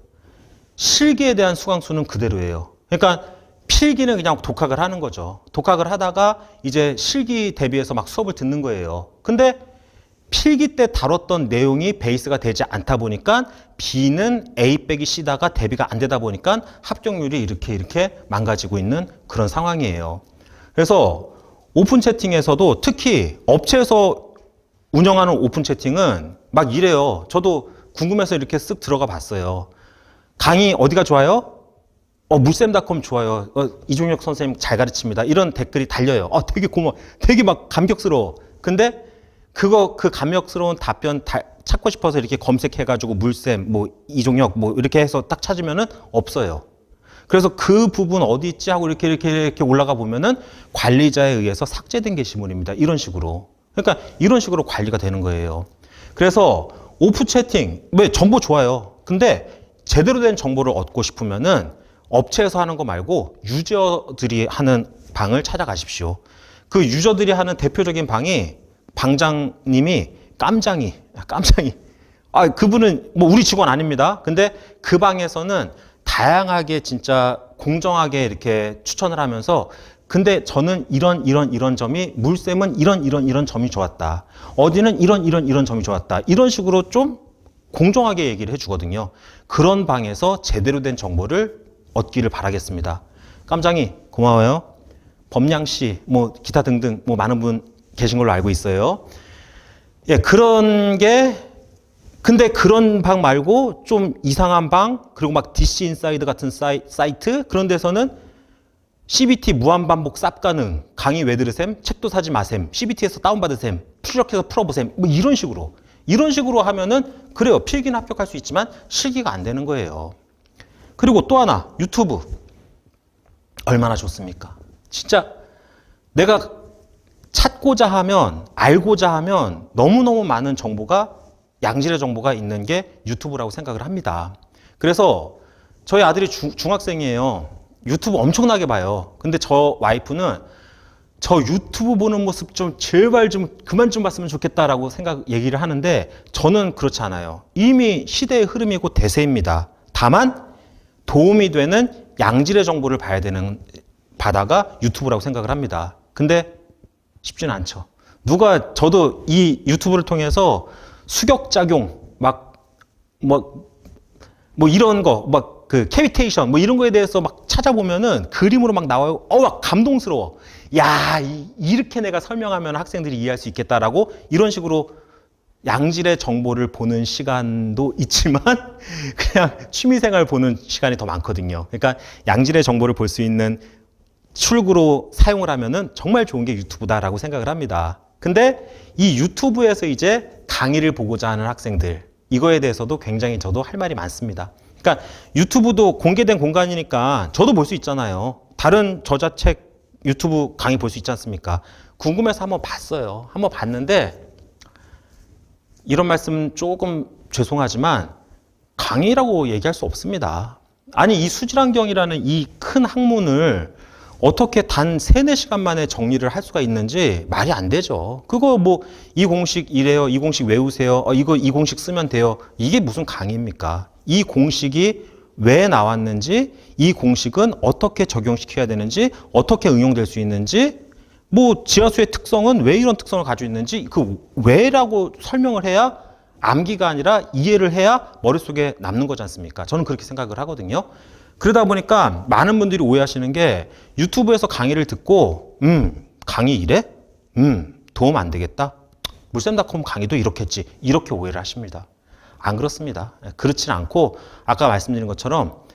실기에 대한 수강 수는 그대로예요. 그러니까 필기는 그냥 독학을 하는 거죠. 독학을 하다가 이제 실기 대비해서 막 수업을 듣는 거예요. 근데 필기 때 다뤘던 내용이 베이스가 되지 않다 보니까 B는 A 빼기 C다가 대비가 안 되다 보니까 합격률이 이렇게 망가지고 있는 그런 상황이에요. 그래서 오픈 채팅에서도 특히 업체에서 운영하는 오픈 채팅은 막 이래요. 저도 궁금해서 이렇게 쓱 들어가 봤어요. 강의 어디가 좋아요? 물쌤닷컴 좋아요. 이종혁 선생님 잘 가르칩니다. 이런 댓글이 달려요. 되게 고마워. 되게 막 감격스러워. 근데 그 감격스러운 답변 찾고 싶어서 이렇게 검색해가지고 물쌤, 뭐 이종혁, 뭐 이렇게 해서 딱 찾으면은 없어요. 그래서 그 부분 어디 있지 하고 이렇게 올라가 보면은 관리자에 의해서 삭제된 게시물입니다. 이런 식으로. 그러니까 이런 식으로 관리가 되는 거예요. 그래서 오프 채팅, 왜 정보 좋아요. 근데 제대로 된 정보를 얻고 싶으면은 업체에서 하는 거 말고 유저들이 하는 방을 찾아가십시오. 그 유저들이 하는 대표적인 방이 방장님이 깜장이. 그분은 뭐 우리 직원 아닙니다. 근데 그 방에서는 다양하게 진짜 공정하게 이렇게 추천을 하면서 근데 저는 이런 점이 물쌤은 이런 점이 좋았다. 어디는 이런 점이 좋았다. 이런 식으로 좀 공정하게 얘기를 해주거든요. 그런 방에서 제대로 된 정보를 얻기를 바라겠습니다. 깜장이 고마워요. 범양씨, 뭐 기타 등등 뭐 많은 분 계신 걸로 알고 있어요. 예, 그런 게 근데 그런 방 말고 좀 이상한 방 그리고 막 DC 인사이드 같은 사이트 그런 데서는 CBT 무한반복 쌉 가능 강의 왜 들으셈 책도 사지 마셈 CBT에서 다운받으셈 출력해서 풀어보셈 뭐 이런 식으로 하면은 그래요. 필기는 합격할 수 있지만 실기가 안 되는 거예요. 그리고 또 하나 유튜브 얼마나 좋습니까? 진짜 내가 찾고자 하면 알고자 하면 너무너무 많은 정보가 양질의 정보가 있는 게 유튜브라고 생각을 합니다. 그래서 저희 아들이 중학생이에요. 유튜브 엄청나게 봐요. 근데 저 와이프는 저 유튜브 보는 모습 좀 제발 좀 그만 좀 봤으면 좋겠다라고 얘기를 하는데 저는 그렇지 않아요. 이미 시대의 흐름이고 대세입니다. 다만 도움이 되는 양질의 정보를 봐야 되는 바다가 유튜브라고 생각을 합니다. 근데 쉽지는 않죠. 저도 이 유튜브를 통해서 수격작용, 뭐 이런 거, 그 캐비테이션, 뭐 이런 거에 대해서 막 찾아보면은 그림으로 막 나와요. 막 감동스러워. 야, 이렇게 내가 설명하면 학생들이 이해할 수 있겠다라고 이런 식으로 양질의 정보를 보는 시간도 있지만 그냥 취미생활 보는 시간이 더 많거든요. 그러니까 양질의 정보를 볼 수 있는 출구로 사용을 하면은 정말 좋은 게 유튜브다라고 생각을 합니다. 근데 이 유튜브에서 이제 강의를 보고자 하는 학생들, 이거에 대해서도 굉장히 저도 할 말이 많습니다. 그러니까 유튜브도 공개된 공간이니까 저도 볼 수 있잖아요. 다른 저자책 유튜브 강의 볼 수 있지 않습니까? 궁금해서 한번 봤어요. 한번 봤는데 이런 말씀 조금 죄송하지만 강의라고 얘기할 수 없습니다. 아니 이 수질환경이라는 이 큰 학문을 어떻게 단 3-4시간 만에 정리를 할 수가 있는지 말이 안 되죠. 그거 뭐 이 공식 이래요. 이 공식 외우세요. 이 공식 쓰면 돼요. 이게 무슨 강의입니까? 이 공식이 왜 나왔는지, 이 공식은 어떻게 적용시켜야 되는지, 어떻게 응용될 수 있는지, 뭐 지하수의 특성은 왜 이런 특성을 가지고 있는지 그 왜라고 설명을 해야 암기가 아니라 이해를 해야 머릿속에 남는 거지 않습니까? 저는 그렇게 생각을 하거든요. 그러다 보니까 많은 분들이 오해하시는 게 유튜브에서 강의를 듣고 강의 이래? 도움 안 되겠다? 물쌤닷컴 강의도 이렇게 했지. 이렇게 오해를 하십니다. 안 그렇습니다. 그렇진 않고 아까 말씀드린 것처럼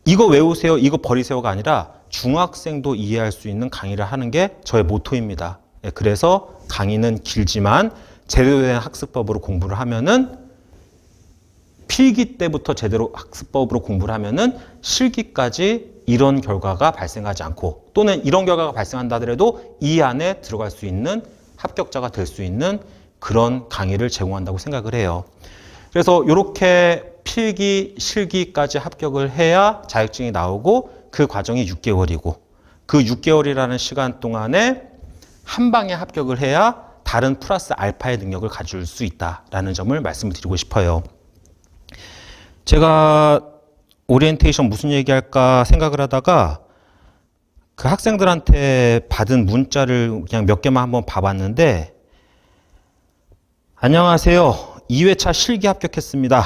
이거 외우세요, 이거 버리세요가 아니라 중학생도 이해할 수 있는 강의를 하는 게 저의 모토입니다. 그래서 강의는 길지만 제대로 된 학습법으로 공부를 하면은 필기 때부터 제대로 학습법으로 공부를 하면은 실기까지 이런 결과가 발생하지 않고 또는 이런 결과가 발생한다 하더라도 이 안에 들어갈 수 있는 합격자가 될 수 있는 그런 강의를 제공한다고 생각을 해요. 그래서 이렇게 필기, 실기까지 합격을 해야 자격증이 나오고 그 과정이 6개월이고 그 6개월이라는 시간 동안에 한 방에 합격을 해야 다른 플러스 알파의 능력을 가질 수 있다라는 점을 말씀을 드리고 싶어요. 제가 오리엔테이션 무슨 얘기할까 생각을 하다가 그 학생들한테 받은 문자를 그냥 몇 개만 한번 봐봤는데 안녕하세요. 2회차 실기 합격했습니다.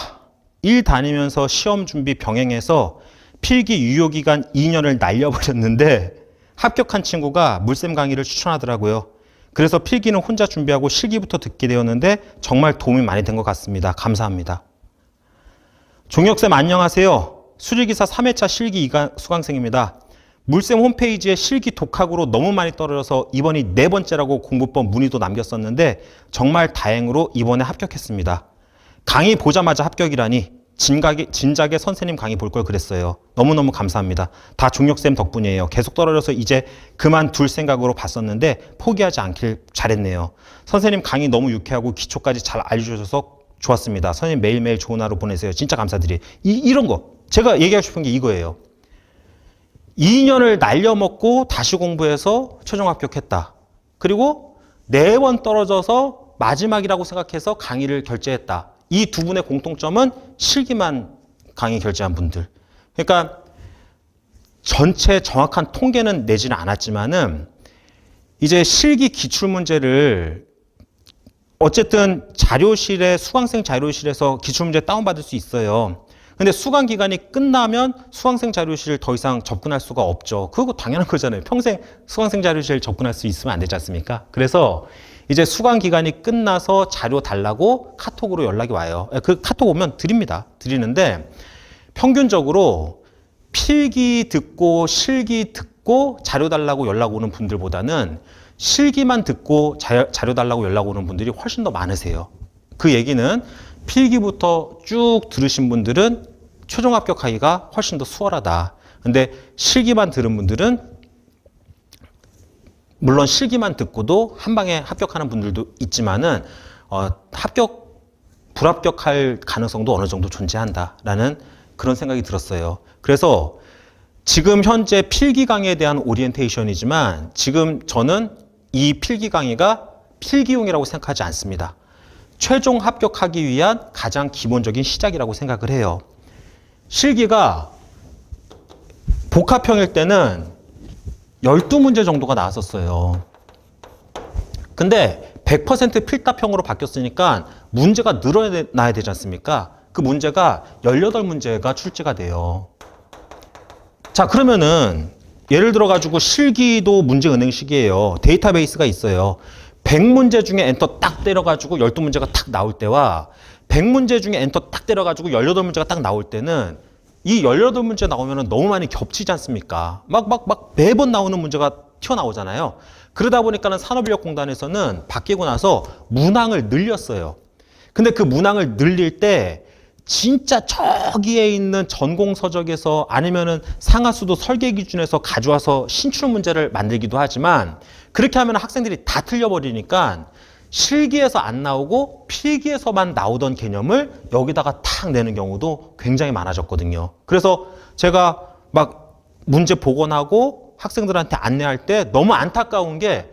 일 다니면서 시험 준비 병행해서 필기 유효기간 2년을 날려버렸는데 합격한 친구가 물쌤 강의를 추천하더라고요. 그래서 필기는 혼자 준비하고 실기부터 듣게 되었는데 정말 도움이 많이 된 것 같습니다. 감사합니다. 종혁쌤 안녕하세요. 수리기사 3회차 실기 수강생입니다. 물쌤 홈페이지에 실기 독학으로 너무 많이 떨어져서 이번이 4번째라고 공부법 문의도 남겼었는데 정말 다행으로 이번에 합격했습니다. 강의 보자마자 합격이라니 진작에 선생님 강의 볼 걸 그랬어요. 너무너무 감사합니다. 다 종혁쌤 덕분이에요. 계속 떨어져서 이제 그만둘 생각으로 봤었는데 포기하지 않길 잘했네요. 선생님 강의 너무 유쾌하고 기초까지 잘 알려주셔서 좋았습니다. 선생님 매일매일 좋은 하루 보내세요. 진짜 감사드려요. 이런 거 제가 얘기하고 싶은 게 이거예요. 2년을 날려먹고 다시 공부해서 최종 합격했다. 그리고 4번 떨어져서 마지막이라고 생각해서 강의를 결제했다. 이 두 분의 공통점은 실기만 강의 결제한 분들. 그러니까 전체 정확한 통계는 내지는 않았지만은 이제 실기 기출문제를 어쨌든 자료실에 수강생 자료실에서 기출문제 다운받을 수 있어요. 근데 수강 기간이 끝나면 수강생 자료실 더 이상 접근할 수가 없죠. 그거 당연한 거잖아요. 평생 수강생 자료실 접근할 수 있으면 안 되지 않습니까? 그래서 이제 수강 기간이 끝나서 자료 달라고 카톡으로 연락이 와요. 그 카톡 오면 드립니다. 드리는데 평균적으로 필기 듣고 실기 듣고 자료 달라고 연락 오는 분들보다는 실기만 듣고 자료 달라고 연락 오는 분들이 훨씬 더 많으세요. 그 얘기는 필기부터 쭉 들으신 분들은 최종 합격하기가 훨씬 더 수월하다. 근데 실기만 들은 분들은 물론 실기만 듣고도 한 방에 합격하는 분들도 있지만은 불합격할 가능성도 어느 정도 존재한다라는 그런 생각이 들었어요. 그래서 지금 현재 필기 강의에 대한 오리엔테이션이지만 지금 저는 이 필기 강의가 필기용이라고 생각하지 않습니다. 최종 합격하기 위한 가장 기본적인 시작이라고 생각을 해요. 실기가 복합형일 때는 12문제 정도가 나왔었어요. 근데 100% 필답형으로 바뀌었으니까 문제가 늘어나야 되지 않습니까? 그 문제가 18문제가 출제가 돼요. 자, 그러면은 예를 들어 가지고 실기도 문제 은행식이에요. 데이터베이스가 있어요. 100문제 중에 엔터 딱 때려가지고 12문제가 딱 나올 때와 100문제 중에 엔터 딱 때려가지고 18문제가 딱 나올 때는 이 18문제 나오면 너무 많이 겹치지 않습니까? 막 매번 나오는 문제가 튀어나오잖아요. 그러다 보니까는 산업인력공단에서는 바뀌고 나서 문항을 늘렸어요. 근데 그 문항을 늘릴 때 진짜 저기에 있는 전공서적에서 아니면은 상하수도 설계 기준에서 가져와서 신출 문제를 만들기도 하지만 그렇게 하면 학생들이 다 틀려버리니까 실기에서 안 나오고 필기에서만 나오던 개념을 여기다가 탁 내는 경우도 굉장히 많아졌거든요. 그래서 제가 막 문제 복원하고 학생들한테 안내할 때 너무 안타까운 게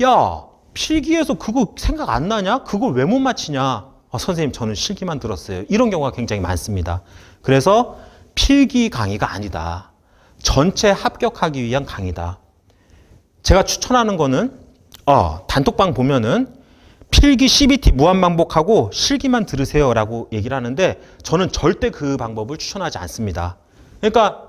야, 필기에서 그거 생각 안 나냐? 그걸 왜 못 맞히냐? 선생님 저는 실기만 들었어요. 이런 경우가 굉장히 많습니다. 그래서 필기 강의가 아니다. 전체 합격하기 위한 강의다. 제가 추천하는 거는 단톡방 보면은 필기 CBT 무한반복하고 실기만 들으세요 라고 얘기를 하는데 저는 절대 그 방법을 추천하지 않습니다. 그러니까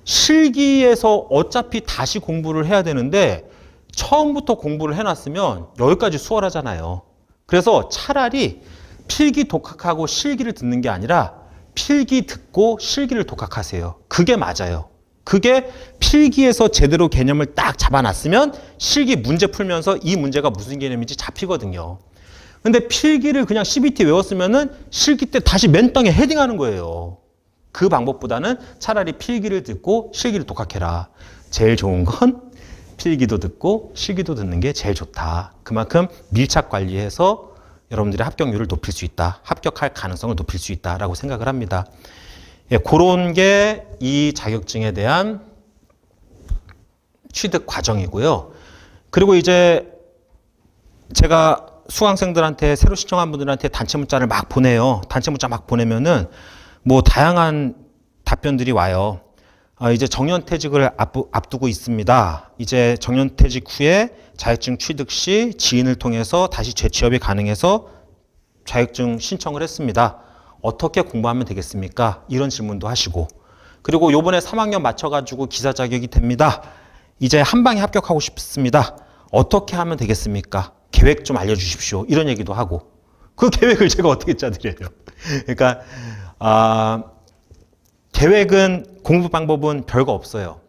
실기에서 어차피 다시 공부를 해야 되는데 처음부터 공부를 해놨으면 여기까지 수월하잖아요. 그래서 차라리 필기 독학하고 실기를 듣는 게 아니라 필기 듣고 실기를 독학하세요. 그게 맞아요. 그게 필기에서 제대로 개념을 딱 잡아놨으면 실기 문제 풀면서 이 문제가 무슨 개념인지 잡히거든요. 근데 필기를 그냥 CBT 외웠으면은 실기 때 다시 맨 땅에 헤딩하는 거예요. 그 방법보다는 차라리 필기를 듣고 실기를 독학해라. 제일 좋은 건 필기도 듣고 실기도 듣는 게 제일 좋다. 그만큼 밀착 관리해서 여러분들의 합격률을 높일 수 있다. 합격할 가능성을 높일 수 있다라고 생각을 합니다. 예, 그런 게 이 자격증에 대한 취득 과정이고요. 그리고 이제 제가 수강생들한테 새로 신청한 분들한테 단체 문자를 막 보내요. 단체 문자 막 보내면은 뭐 다양한 답변들이 와요. 이제 정년퇴직을 앞두고 있습니다. 이제 정년퇴직 후에 자격증 취득 시 지인을 통해서 다시 재취업이 가능해서 자격증 신청을 했습니다. 어떻게 공부하면 되겠습니까? 이런 질문도 하시고 그리고 요번에 3학년 맞춰가지고 기사 자격이 됩니다. 이제 한 방에 합격하고 싶습니다. 어떻게 하면 되겠습니까? 계획 좀 알려주십시오. 이런 얘기도 하고 그 계획을 제가 어떻게 짜드려요? 그러니까 계획은 공부 방법은 별거 없어요.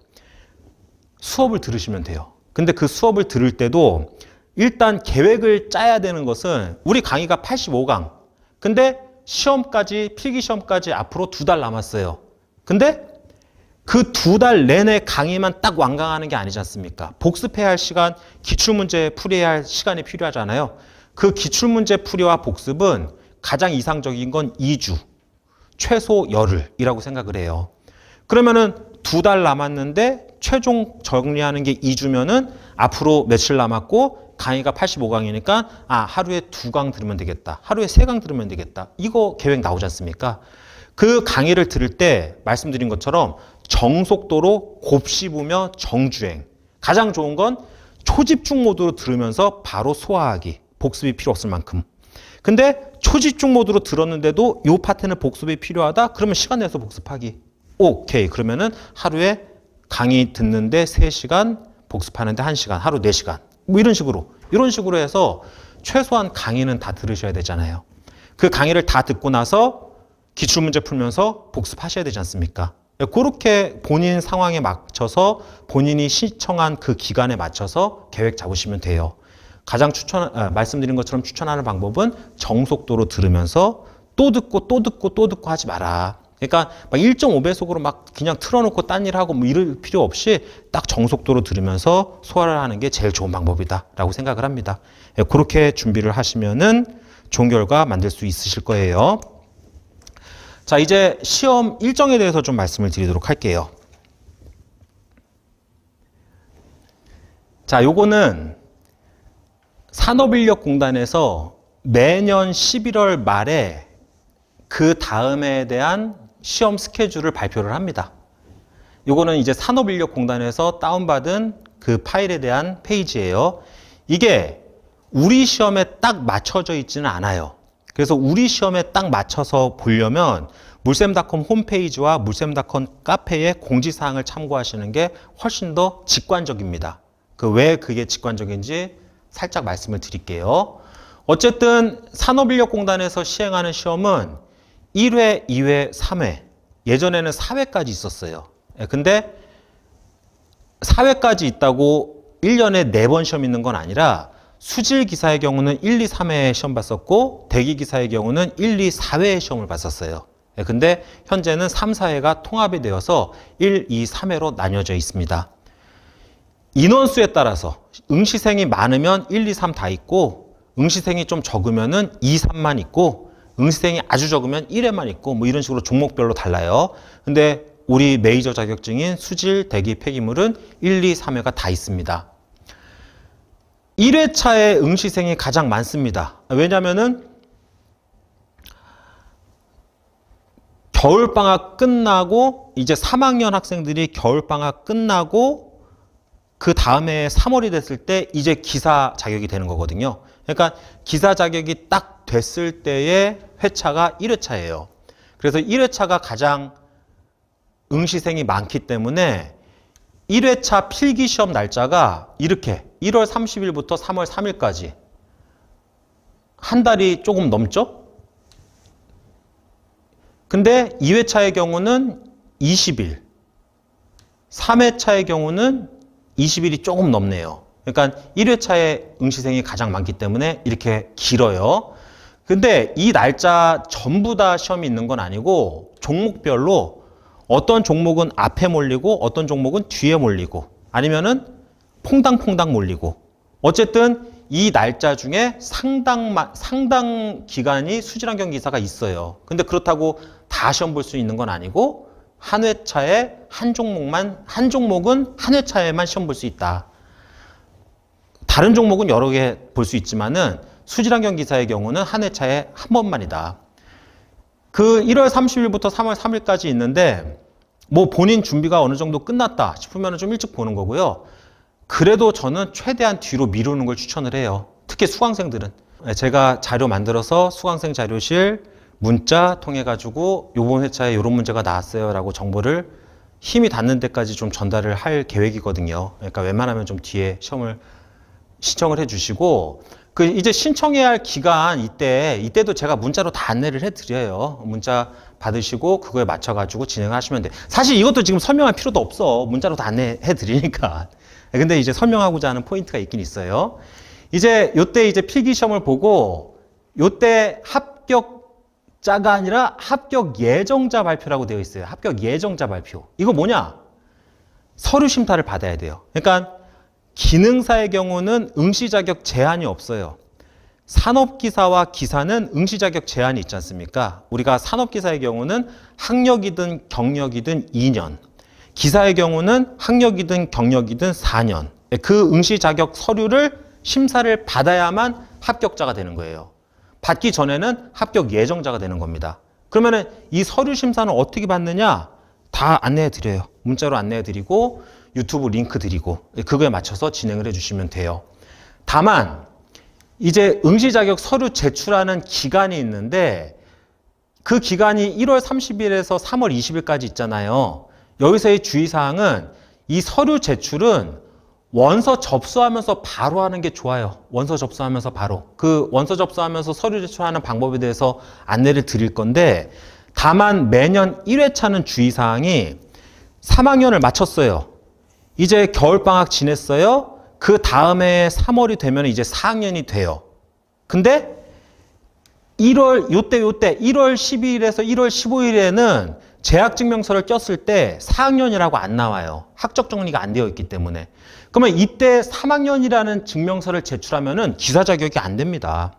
수업을 들으시면 돼요. 근데 그 수업을 들을 때도 일단 계획을 짜야 되는 것은 우리 강의가 85강. 근데 시험까지 필기 시험까지 앞으로 2달 남았어요. 근데 그 2달 내내 강의만 딱 완강하는 게 아니지 않습니까? 복습해야 할 시간, 기출문제 풀이해야 할 시간이 필요하잖아요. 그 기출문제 풀이와 복습은 가장 이상적인 건 2주, 최소 열흘이라고 생각을 해요. 그러면은 2달 남았는데 최종 정리하는 게 2주면은 앞으로 며칠 남았고 강의가 85강이니까 하루에 2강 들으면 되겠다. 하루에 3강 들으면 되겠다. 이거 계획 나오지 않습니까? 그 강의를 들을 때 말씀드린 것처럼 정속도로 곱씹으며 정주행. 가장 좋은 건 초집중 모드로 들으면서 바로 소화하기. 복습이 필요 없을 만큼. 근데 초집중 모드로 들었는데도 이 파트는 복습이 필요하다? 그러면 시간 내서 복습하기. 오케이. 그러면은 하루에 강의 듣는데 3시간, 복습하는데 1시간, 하루 4시간. 뭐 이런 식으로 해서 최소한 강의는 다 들으셔야 되잖아요. 그 강의를 다 듣고 나서 기출문제 풀면서 복습하셔야 되지 않습니까? 그렇게 본인 상황에 맞춰서 본인이 신청한 그 기간에 맞춰서 계획 잡으시면 돼요. 가장 말씀드린 것처럼 추천하는 방법은 정속도로 들으면서 또 듣고 또 듣고 또 듣고 하지 마라. 그러니까 막 1.5배속으로 막 그냥 틀어놓고 딴 일 하고 뭐 이럴 필요 없이 딱 정속도로 들으면서 소화를 하는 게 제일 좋은 방법이다라고 생각을 합니다. 그렇게 준비를 하시면은 좋은 결과 만들 수 있으실 거예요. 자, 이제 시험 일정에 대해서 좀 말씀을 드리도록 할게요. 자, 요거는 산업인력공단에서 매년 11월 말에 그 다음에 대한 시험 스케줄을 발표를 합니다. 요거는 이제 산업인력공단에서 다운받은 그 파일에 대한 페이지예요. 이게 우리 시험에 딱 맞춰져 있지는 않아요. 그래서 우리 시험에 딱 맞춰서 보려면 물쌤닷컴 홈페이지와 물쌤닷컴 카페의 공지사항을 참고하시는 게 훨씬 더 직관적입니다. 왜 그게 직관적인지 살짝 말씀을 드릴게요. 어쨌든 산업인력공단에서 시행하는 시험은 1회, 2회, 3회, 예전에는 4회까지 있었어요. 근데 4회까지 있다고 1년에 4번 시험 있는 건 아니라 수질기사의 경우는 1, 2, 3회 시험 봤었고 대기기사의 경우는 1, 2, 4회 시험을 봤었어요. 근데 현재는 3, 4회가 통합이 되어서 1, 2, 3회로 나뉘어져 있습니다. 인원수에 따라서 응시생이 많으면 1, 2, 3 다 있고 응시생이 좀 적으면은 2, 3만 있고 응시생이 아주 적으면 1회만 있고 뭐 이런 식으로 종목별로 달라요. 근데 우리 메이저 자격증인 수질, 대기, 폐기물은 1, 2, 3회가 다 있습니다. 1회차에 응시생이 가장 많습니다. 왜냐면은 겨울방학 끝나고 이제 3학년 학생들이 겨울방학 끝나고 그 다음에 3월이 됐을 때 이제 기사 자격이 되는 거거든요. 그러니까 기사 자격이 딱 됐을 때의 회차가 1회차예요. 그래서 1회차가 가장 응시생이 많기 때문에 1회차 필기시험 날짜가 이렇게 1월 30일부터 3월 3일까지 한 달이 조금 넘죠? 근데 2회차의 경우는 20일, 3회차의 경우는 20일이 조금 넘네요. 그러니까 1회차에 응시생이 가장 많기 때문에 이렇게 길어요. 근데 이 날짜 전부 다 시험이 있는 건 아니고 종목별로 어떤 종목은 앞에 몰리고 어떤 종목은 뒤에 몰리고 아니면은 퐁당퐁당 몰리고 어쨌든 이 날짜 중에 상당 기간이 수질환경 기사가 있어요. 근데 그렇다고 다 시험 볼 수 있는 건 아니고 한 회차에 한 종목은 한 회차에만 시험 볼 수 있다. 다른 종목은 여러 개 볼 수 있지만은 수질환경 기사의 경우는 한 회차에 한 번만이다. 그 1월 30일부터 3월 3일까지 있는데 뭐 본인 준비가 어느 정도 끝났다 싶으면 좀 일찍 보는 거고요. 그래도 저는 최대한 뒤로 미루는 걸 추천을 해요. 특히 수강생들은. 제가 자료 만들어서 수강생 자료실 문자 통해 가지고 요번 회차에 이런 문제가 나왔어요 라고 정보를 힘이 닿는 데까지 좀 전달을 할 계획이거든요. 그러니까 웬만하면 좀 뒤에 시험을 신청을 해 주시고 그 이제 신청해야 할 기간 이때도 제가 문자로 다 안내를 해 드려요. 문자 받으시고 그거에 맞춰 가지고 진행하시면 돼. 사실 이것도 지금 설명할 필요도 없어. 문자로 다 안내해 드리니까. 근데 이제 설명하고자 하는 포인트가 있긴 있어요. 이제 요때 이제 필기 시험을 보고 요때 합격자가 아니라 합격 예정자 발표라고 되어 있어요. 합격 예정자 발표. 이거 뭐냐? 서류 심사를 받아야 돼요. 그러니까 기능사의 경우는 응시 자격 제한이 없어요. 산업기사와 기사는 응시 자격 제한이 있지 않습니까? 우리가 산업기사의 경우는 학력이든 경력이든 2년, 기사의 경우는 학력이든 경력이든 4년. 그 응시 자격 서류를 심사를 받아야만 합격자가 되는 거예요. 받기 전에는 합격 예정자가 되는 겁니다. 그러면은 이 서류 심사는 어떻게 받느냐? 다 안내해 드려요. 문자로 안내해 드리고 유튜브 링크 드리고 그거에 맞춰서 진행을 해 주시면 돼요. 다만 이제 응시 자격 서류 제출하는 기간이 있는데 그 기간이 1월 30일에서 3월 20일까지 있잖아요. 여기서의 주의사항은 이 서류 제출은 원서 접수하면서 바로 하는 게 좋아요. 원서 접수하면서 바로. 그 원서 접수하면서 서류 제출하는 방법에 대해서 안내를 드릴 건데 다만 매년 1회차는 주의사항이 3학년을 마쳤어요. 이제 겨울방학 지냈어요. 그 다음에 3월이 되면 이제 4학년이 돼요. 근데 1월 12일에서 1월 15일에는 재학증명서를 꼈을 때 4학년이라고 안 나와요. 학적 정리가 안 되어 있기 때문에. 그러면 이때 3학년이라는 증명서를 제출하면은 기사 자격이 안 됩니다.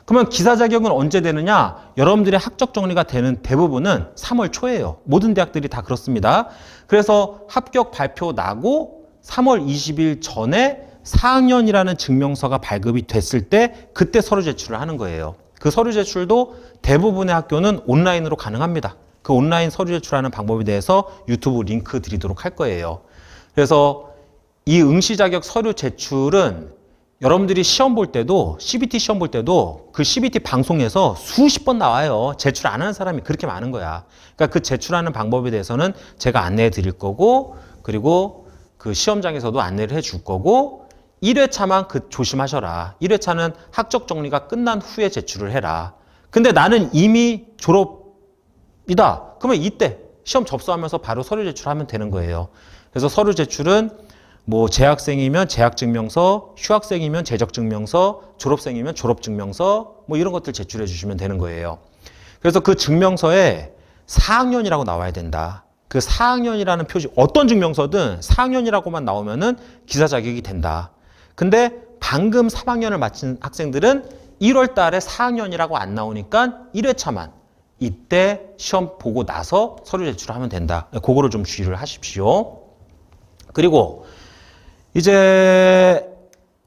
그러면 기사 자격은 언제 되느냐? 여러분들의 학적 정리가 되는 대부분은 3월 초예요. 모든 대학들이 다 그렇습니다. 그래서 합격 발표 나고 3월 20일 전에 4학년이라는 증명서가 발급이 됐을 때 그때 서류 제출을 하는 거예요. 그 서류 제출도 대부분의 학교는 온라인으로 가능합니다. 그 온라인 서류 제출하는 방법에 대해서 유튜브 링크 드리도록 할 거예요. 그래서 이 응시 자격 서류 제출은 여러분들이 시험 볼 때도 CBT 시험 볼 때도 그 CBT 방송에서 수십 번 나와요. 제출 안 하는 사람이 그렇게 많은 거야. 그러니까 그 제출하는 방법에 대해서는 제가 안내해 드릴 거고 그리고 그 시험장에서도 안내를 해 줄 거고 1회차만 조심하셔라. 1회차는 학적 정리가 끝난 후에 제출을 해라. 근데 나는 이미 졸업이다. 그러면 이때 시험 접수하면서 바로 서류 제출하면 되는 거예요. 그래서 서류 제출은 뭐 재학생이면 재학증명서, 휴학생이면 재적증명서, 졸업생이면 졸업증명서 뭐 이런 것들 제출해 주시면 되는 거예요. 그래서 그 증명서에 4학년이라고 나와야 된다. 그 4학년이라는 표시, 어떤 증명서든 4학년이라고만 나오면은 기사 자격이 된다. 근데 방금 3학년을 마친 학생들은 1월 달에 4학년이라고 안 나오니까 1회차만 이때 시험 보고 나서 서류 제출하면 된다. 그거를 좀 주의를 하십시오. 그리고 이제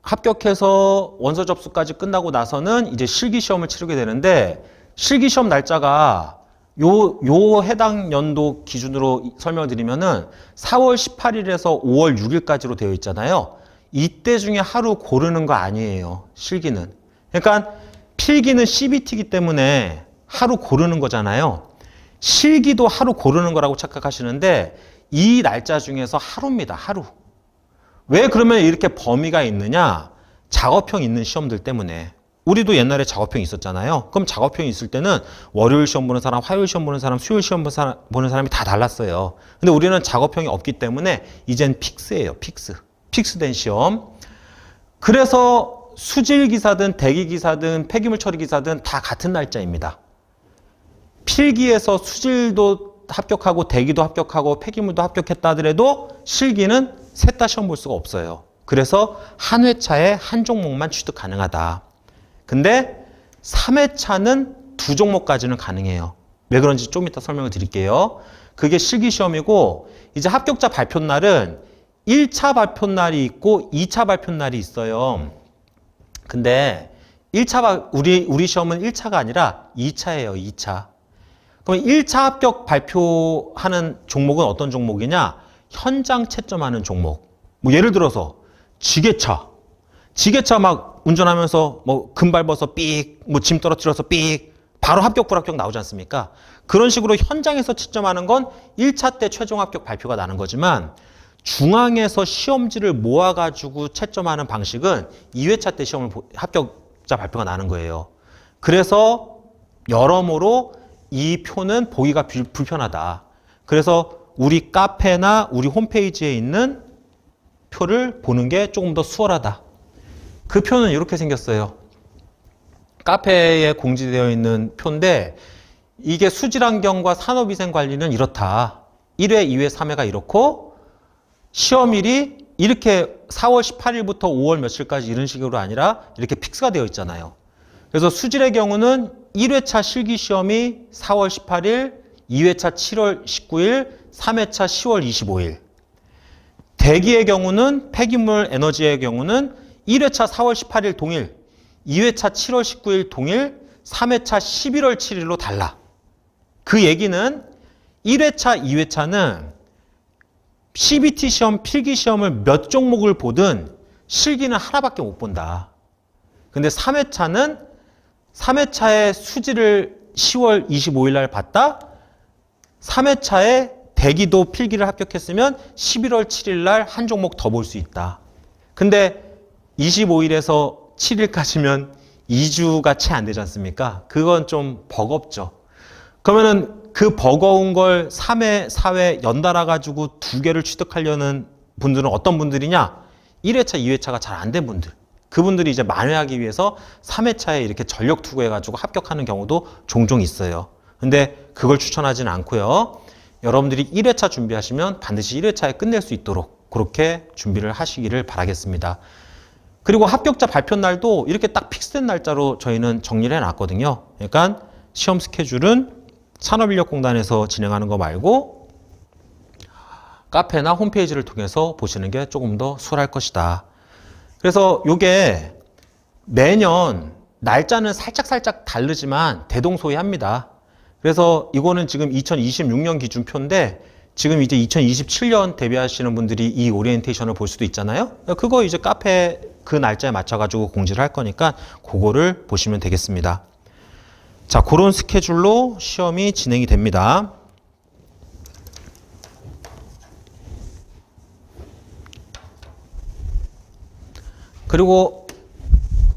합격해서 원서 접수까지 끝나고 나서는 이제 실기시험을 치르게 되는데 실기시험 날짜가 요 해당 연도 기준으로 설명을 드리면은 4월 18일에서 5월 6일까지로 되어 있잖아요. 이때 중에 하루 고르는 거 아니에요. 실기는. 그러니까 필기는 CBT이기 때문에 하루 고르는 거잖아요. 실기도 하루 고르는 거라고 착각하시는데 이 날짜 중에서 하루입니다. 하루. 왜 그러면 이렇게 범위가 있느냐? 작업형 있는 시험들 때문에. 우리도 옛날에 작업형 있었잖아요. 그럼 작업형이 있을 때는 월요일 시험 보는 사람, 화요일 시험 보는 사람, 수요일 시험 보는 사람이 다 달랐어요. 근데 우리는 작업형이 없기 때문에 이젠 픽스예요. 픽스. 픽스된 시험. 그래서 수질기사든 대기기사든 폐기물 처리기사든 다 같은 날짜입니다. 필기에서 수질도 합격하고 대기도 합격하고 폐기물도 합격했다 하더라도 실기는 셋 다 시험 볼 수가 없어요. 그래서 한 회차에 한 종목만 취득 가능하다. 근데 3회차는 두 종목까지는 가능해요. 왜 그런지 좀 이따 설명을 드릴게요. 그게 실기시험이고 이제 합격자 발표 날은 1차 발표 날이 있고 2차 발표 날이 있어요. 근데 우리 시험은 1차가 아니라 2차예요. 2차. 그럼 1차 합격 발표하는 종목은 어떤 종목이냐? 현장 채점하는 종목. 뭐 예를 들어서 지게차 막 운전하면서 뭐 금 밟아서 삑, 뭐 짐 떨어뜨려서 삑, 바로 합격 불합격 나오지 않습니까? 그런 식으로 현장에서 채점하는 건 1차 때 최종 합격 발표가 나는 거지만 중앙에서 시험지를 모아가지고 채점하는 방식은 2회차 때 합격자 발표가 나는 거예요. 그래서 여러모로 이 표는 보기가 불편하다. 그래서 우리 카페나 우리 홈페이지에 있는 표를 보는 게 조금 더 수월하다. 그 표는 이렇게 생겼어요. 카페에 공지되어 있는 표인데 이게 수질환경과 산업위생관리는 이렇다. 1회, 2회, 3회가 이렇고 시험일이 이렇게 4월 18일부터 5월 며칠까지 이런 식으로 아니라 이렇게 픽스가 되어 있잖아요. 그래서 수질의 경우는 1회차 실기시험이 4월 18일, 2회차 7월 19일, 3회차 10월 25일. 대기의 경우는 폐기물 에너지의 경우는 1회차 4월 18일 동일, 2회차 7월 19일 동일, 3회차 11월 7일로 달라. 그 얘기는 1회차, 2회차는 CBT 시험, 필기 시험을 몇 종목을 보든 실기는 하나밖에 못 본다. 근데 3회차의 수지를 10월 25일 날 봤다. 3회차에 대기도 필기를 합격했으면 11월 7일 날 한 종목 더 볼 수 있다. 근데 25일에서 7일까지면 2주가 채 안 되지 않습니까? 그건 좀 버겁죠. 그러면은 그 버거운 걸 3회, 4회 연달아 가지고 두 개를 취득하려는 분들은 어떤 분들이냐? 1회차, 2회차가 잘 안 된 분들. 그분들이 이제 만회하기 위해서 3회차에 이렇게 전력 투구해가지고 합격하는 경우도 종종 있어요. 근데 그걸 추천하지는 않고요. 여러분들이 1회차 준비하시면 반드시 1회차에 끝낼 수 있도록 그렇게 준비를 하시기를 바라겠습니다. 그리고 합격자 발표 날도 이렇게 딱 픽스된 날짜로 저희는 정리를 해놨거든요. 그러니까 시험 스케줄은 산업인력공단에서 진행하는 거 말고 카페나 홈페이지를 통해서 보시는 게 조금 더 수월할 것이다. 그래서 이게 매년 날짜는 살짝 다르지만 대동소이합니다. 그래서 이거는 지금 2026년 기준표인데 지금 이제 2027년 대비하시는 분들이 이 오리엔테이션을 볼 수도 있잖아요. 그거 이제 카페 그 날짜에 맞춰가지고 공지를 할 거니까 그거를 보시면 되겠습니다. 자, 그런 스케줄로 시험이 진행이 됩니다. 그리고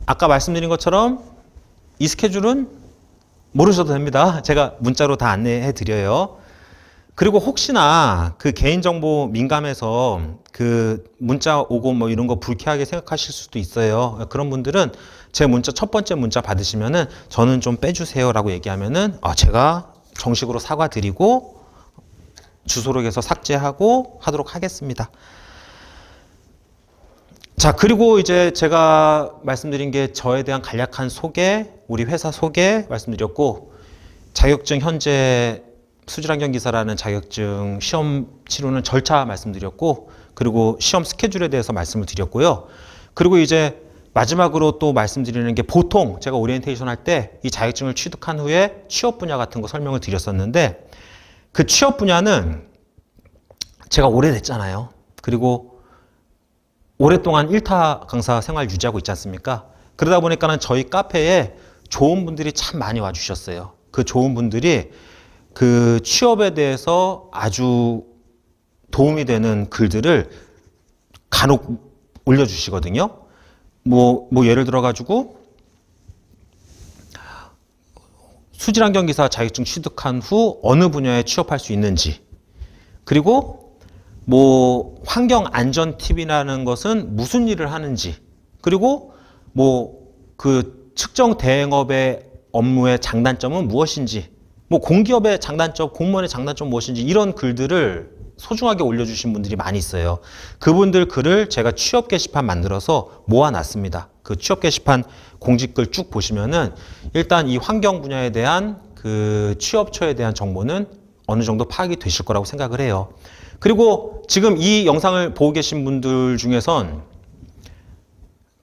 아까 말씀드린 것처럼 이 스케줄은 모르셔도 됩니다. 제가 문자로 다 안내해 드려요. 그리고 혹시나 그 개인정보 민감해서 그 문자 오고 뭐 이런 거 불쾌하게 생각하실 수도 있어요. 그런 분들은 제 문자, 첫 번째 문자 받으시면은 저는 좀 빼주세요 라고 얘기하면은 제가 정식으로 사과드리고 주소록에서 삭제하고 하도록 하겠습니다. 자, 그리고 이제 제가 말씀드린 게 저에 대한 간략한 소개, 우리 회사 소개 말씀드렸고, 자격증 현재 수질환경기사라는 자격증 시험 치르는 절차 말씀드렸고, 그리고 시험 스케줄에 대해서 말씀을 드렸고요. 그리고 이제 마지막으로 또 말씀드리는 게 보통 제가 오리엔테이션 할 때 이 자격증을 취득한 후에 취업 분야 같은 거 설명을 드렸었는데, 그 취업 분야는 제가 오래됐잖아요. 그리고 오랫동안 1타 강사 생활 유지하고 있지 않습니까? 그러다 보니까는 저희 카페에 좋은 분들이 참 많이 와주셨어요. 그 좋은 분들이 그 취업에 대해서 아주 도움이 되는 글들을 간혹 올려주시거든요. 뭐 예를 들어가지고 수질환경기사 자격증 취득한 후 어느 분야에 취업할 수 있는지, 그리고 뭐 환경 안전 팁이라는 것은 무슨 일을 하는지, 그리고 뭐 그 특정 대행업의 업무의 장단점은 무엇인지, 뭐 공기업의 장단점, 공무원의 장단점 무엇인지, 이런 글들을 소중하게 올려주신 분들이 많이 있어요. 그분들 글을 제가 취업 게시판 만들어서 모아놨습니다. 그 취업 게시판 공지글 쭉 보시면은 일단 이 환경 분야에 대한 그 취업처에 대한 정보는 어느 정도 파악이 되실 거라고 생각을 해요. 그리고 지금 이 영상을 보고 계신 분들 중에선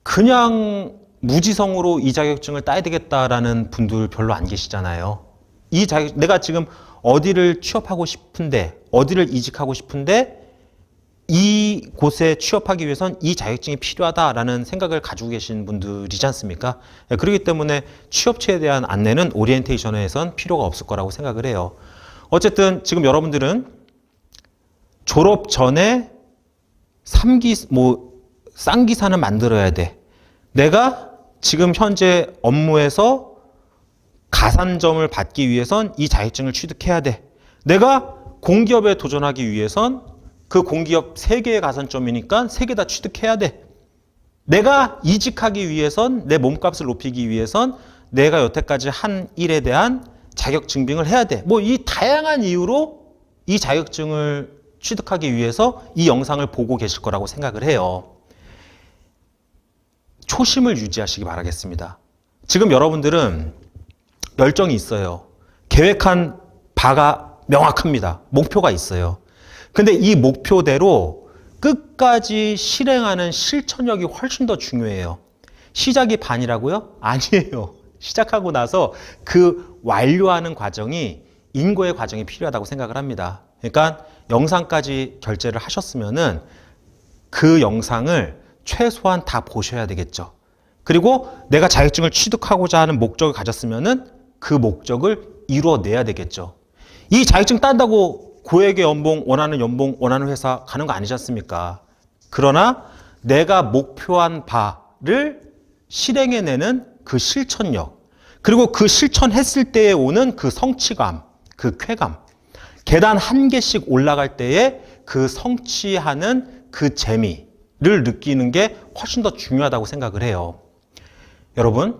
그냥 무지성으로 이 자격증을 따야 되겠다라는 분들 별로 안 계시잖아요. 내가 지금 어디를 취업하고 싶은데, 어디를 이직하고 싶은데 이 곳에 취업하기 위해선 이 자격증이 필요하다라는 생각을 가지고 계신 분들이지 않습니까? 그렇기 때문에 취업처에 대한 안내는 오리엔테이션에선 필요가 없을 거라고 생각을 해요. 어쨌든 지금 여러분들은 졸업 전에 쌍기사는 만들어야 돼. 내가 지금 현재 업무에서 가산점을 받기 위해선 이 자격증을 취득해야 돼. 내가 공기업에 도전하기 위해선 그 공기업 3개의 가산점이니까 3개 다 취득해야 돼. 내가 이직하기 위해선, 내 몸값을 높이기 위해선 내가 여태까지 한 일에 대한 자격 증빙을 해야 돼. 뭐 이 다양한 이유로 이 자격증을 취득하기 위해서 이 영상을 보고 계실 거라고 생각을 해요. 초심을 유지하시기 바라겠습니다. 지금 여러분들은 열정이 있어요. 계획한 바가 명확합니다. 목표가 있어요. 근데 이 목표대로 끝까지 실행하는 실천력이 훨씬 더 중요해요. 시작이 반이라고요? 아니에요. 시작하고 나서 그 완료하는 과정이 인고의 과정이 필요하다고 생각을 합니다. 그러니까 영상까지 결제를 하셨으면은 그 영상을 최소한 다 보셔야 되겠죠. 그리고 내가 자격증을 취득하고자 하는 목적을 가졌으면은 그 목적을 이루어내야 되겠죠. 이 자격증 딴다고 고액의 연봉, 원하는 회사 가는 거 아니지 않습니까? 그러나 내가 목표한 바를 실행해내는 그 실천력, 그리고 그 실천했을 때에 오는 그 성취감, 그 쾌감, 계단 한 개씩 올라갈 때에 그 성취하는 그 재미를 느끼는 게 훨씬 더 중요하다고 생각을 해요. 여러분,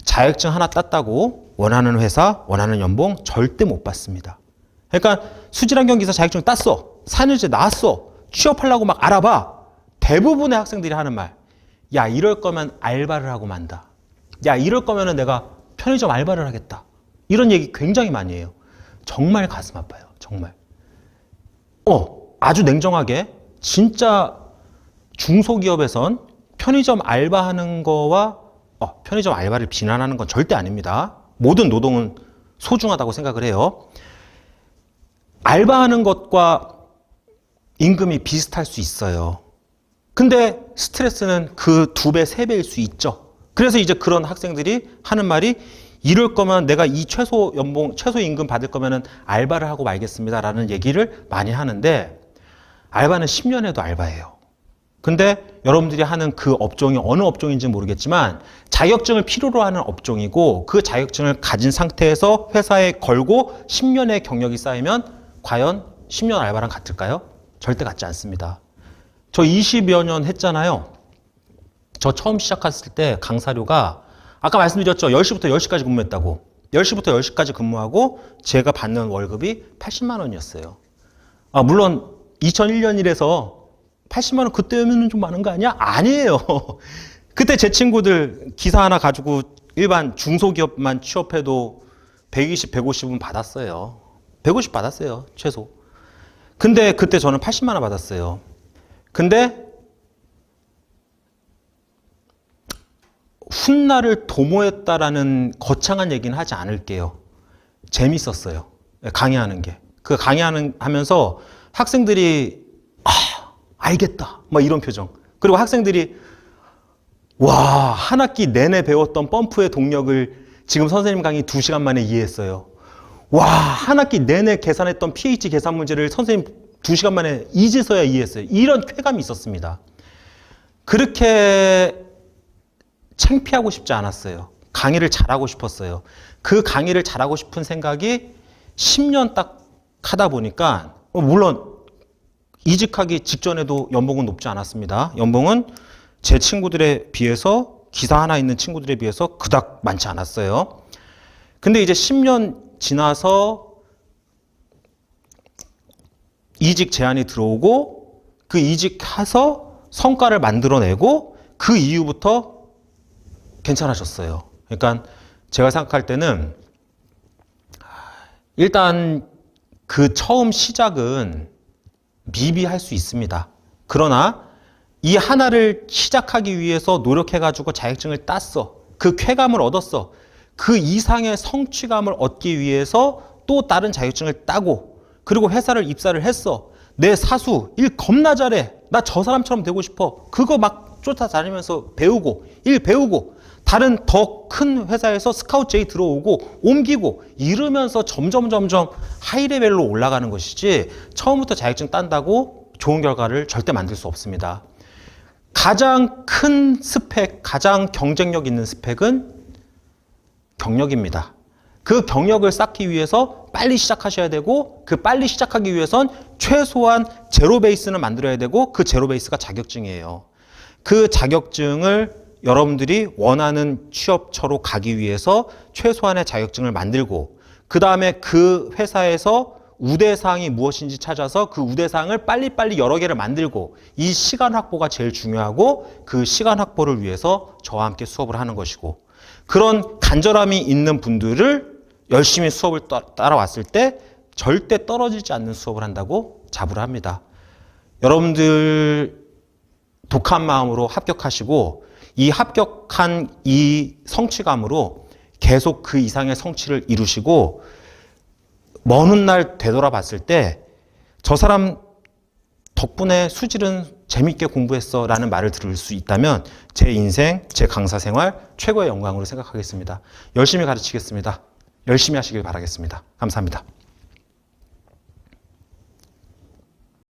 자격증 하나 땄다고 원하는 회사, 원하는 연봉 절대 못 받습니다. 그러니까 수질환경기사 자격증 땄어. 4년째 나왔어. 취업하려고 막 알아봐. 대부분의 학생들이 하는 말. 야, 이럴 거면 알바를 하고 만다. 야, 이럴 거면 내가 편의점 알바를 하겠다. 이런 얘기 굉장히 많이 해요. 정말 가슴 아파요. 정말. 아주 냉정하게 진짜 중소기업에선 편의점 알바하는 거와 편의점 알바를 비난하는 건 절대 아닙니다. 모든 노동은 소중하다고 생각을 해요. 알바하는 것과 임금이 비슷할 수 있어요. 근데 스트레스는 그 2배, 3배일 수 있죠. 그래서 이제 그런 학생들이 하는 말이 이럴 거면 내가 이 최소 연봉, 최소 임금 받을 거면은 알바를 하고 말겠습니다. 라는 얘기를 많이 하는데 알바는 10년 해도 알바예요. 근데 여러분들이 하는 그 업종이 어느 업종인지 모르겠지만 자격증을 필요로 하는 업종이고 그 자격증을 가진 상태에서 회사에 걸고 10년의 경력이 쌓이면 과연 10년 알바랑 같을까요? 절대 같지 않습니다. 저 20여 년 했잖아요. 저 처음 시작했을 때 강사료가 아까 말씀드렸죠. 10시부터 10시까지 근무했다고. 10시부터 10시까지 근무하고 제가 받는 월급이 80만 원이었어요. 물론 2001년이라서 80만 원 그때면 좀 많은 거 아니야? 아니에요. 그때 제 친구들 기사 하나 가지고 일반 중소기업만 취업해도 120, 150은 받았어요. 150 받았어요. 최소. 근데 그때 저는 80만 원 받았어요. 근데 훗날을 도모했다라는 거창한 얘기는 하지 않을게요. 재밌었어요. 강의하는 게. 그 하면서 학생들이 알겠다. 막 이런 표정. 그리고 학생들이 와, 한 학기 내내 배웠던 펌프의 동력을 지금 선생님 강의 2시간 만에 이해했어요. 와, 한 학기 내내 계산했던 pH 계산 문제를 선생님 2시간 만에 이제서야 이해했어요. 이런 쾌감이 있었습니다. 그렇게 창피하고 싶지 않았어요. 강의를 잘하고 싶었어요. 그 강의를 잘하고 싶은 생각이 10년 딱 하다 보니까 물론 이직하기 직전에도 연봉은 높지 않았습니다. 연봉은 제 친구들에 비해서 기사 하나 있는 친구들에 비해서 그닥 많지 않았어요. 근데 이제 10년 지나서 이직 제안이 들어오고 그 이직해서 성과를 만들어내고 그 이후부터 괜찮아졌어요. 그러니까 제가 생각할 때는 일단 그 처음 시작은 미비할 수 있습니다. 그러나 이 하나를 시작하기 위해서 노력해가지고 자격증을 땄어. 그 쾌감을 얻었어. 그 이상의 성취감을 얻기 위해서 또 다른 자격증을 따고 그리고 회사를 입사를 했어. 내 사수 일 겁나 잘해. 나 저 사람처럼 되고 싶어. 그거 막 쫓아다니면서 배우고 일 배우고 다른 더 큰 회사에서 스카우트 제의 들어오고 옮기고 이러면서 점점 하이레벨로 올라가는 것이지 처음부터 자격증 딴다고 좋은 결과를 절대 만들 수 없습니다. 가장 큰 스펙, 가장 경쟁력 있는 스펙은 경력입니다. 그 경력을 쌓기 위해서 빨리 시작하셔야 되고 그 빨리 시작하기 위해선 최소한 제로 베이스는 만들어야 되고 그 제로 베이스가 자격증이에요. 그 자격증을 여러분들이 원하는 취업처로 가기 위해서 최소한의 자격증을 만들고 그 다음에 그 회사에서 우대사항이 무엇인지 찾아서 그 우대사항을 빨리빨리 여러 개를 만들고 이 시간 확보가 제일 중요하고 그 시간 확보를 위해서 저와 함께 수업을 하는 것이고 그런 간절함이 있는 분들을 열심히 수업을 따라왔을 때 절대 떨어지지 않는 수업을 한다고 자부를 합니다. 여러분들 독한 마음으로 합격하시고 이 합격한 이 성취감으로 계속 그 이상의 성취를 이루시고 먼 훗날 되돌아봤을 때 저 사람 덕분에 수질은 재밌게 공부했어 라는 말을 들을 수 있다면 제 인생, 제 강사 생활 최고의 영광으로 생각하겠습니다. 열심히 가르치겠습니다. 열심히 하시길 바라겠습니다. 감사합니다.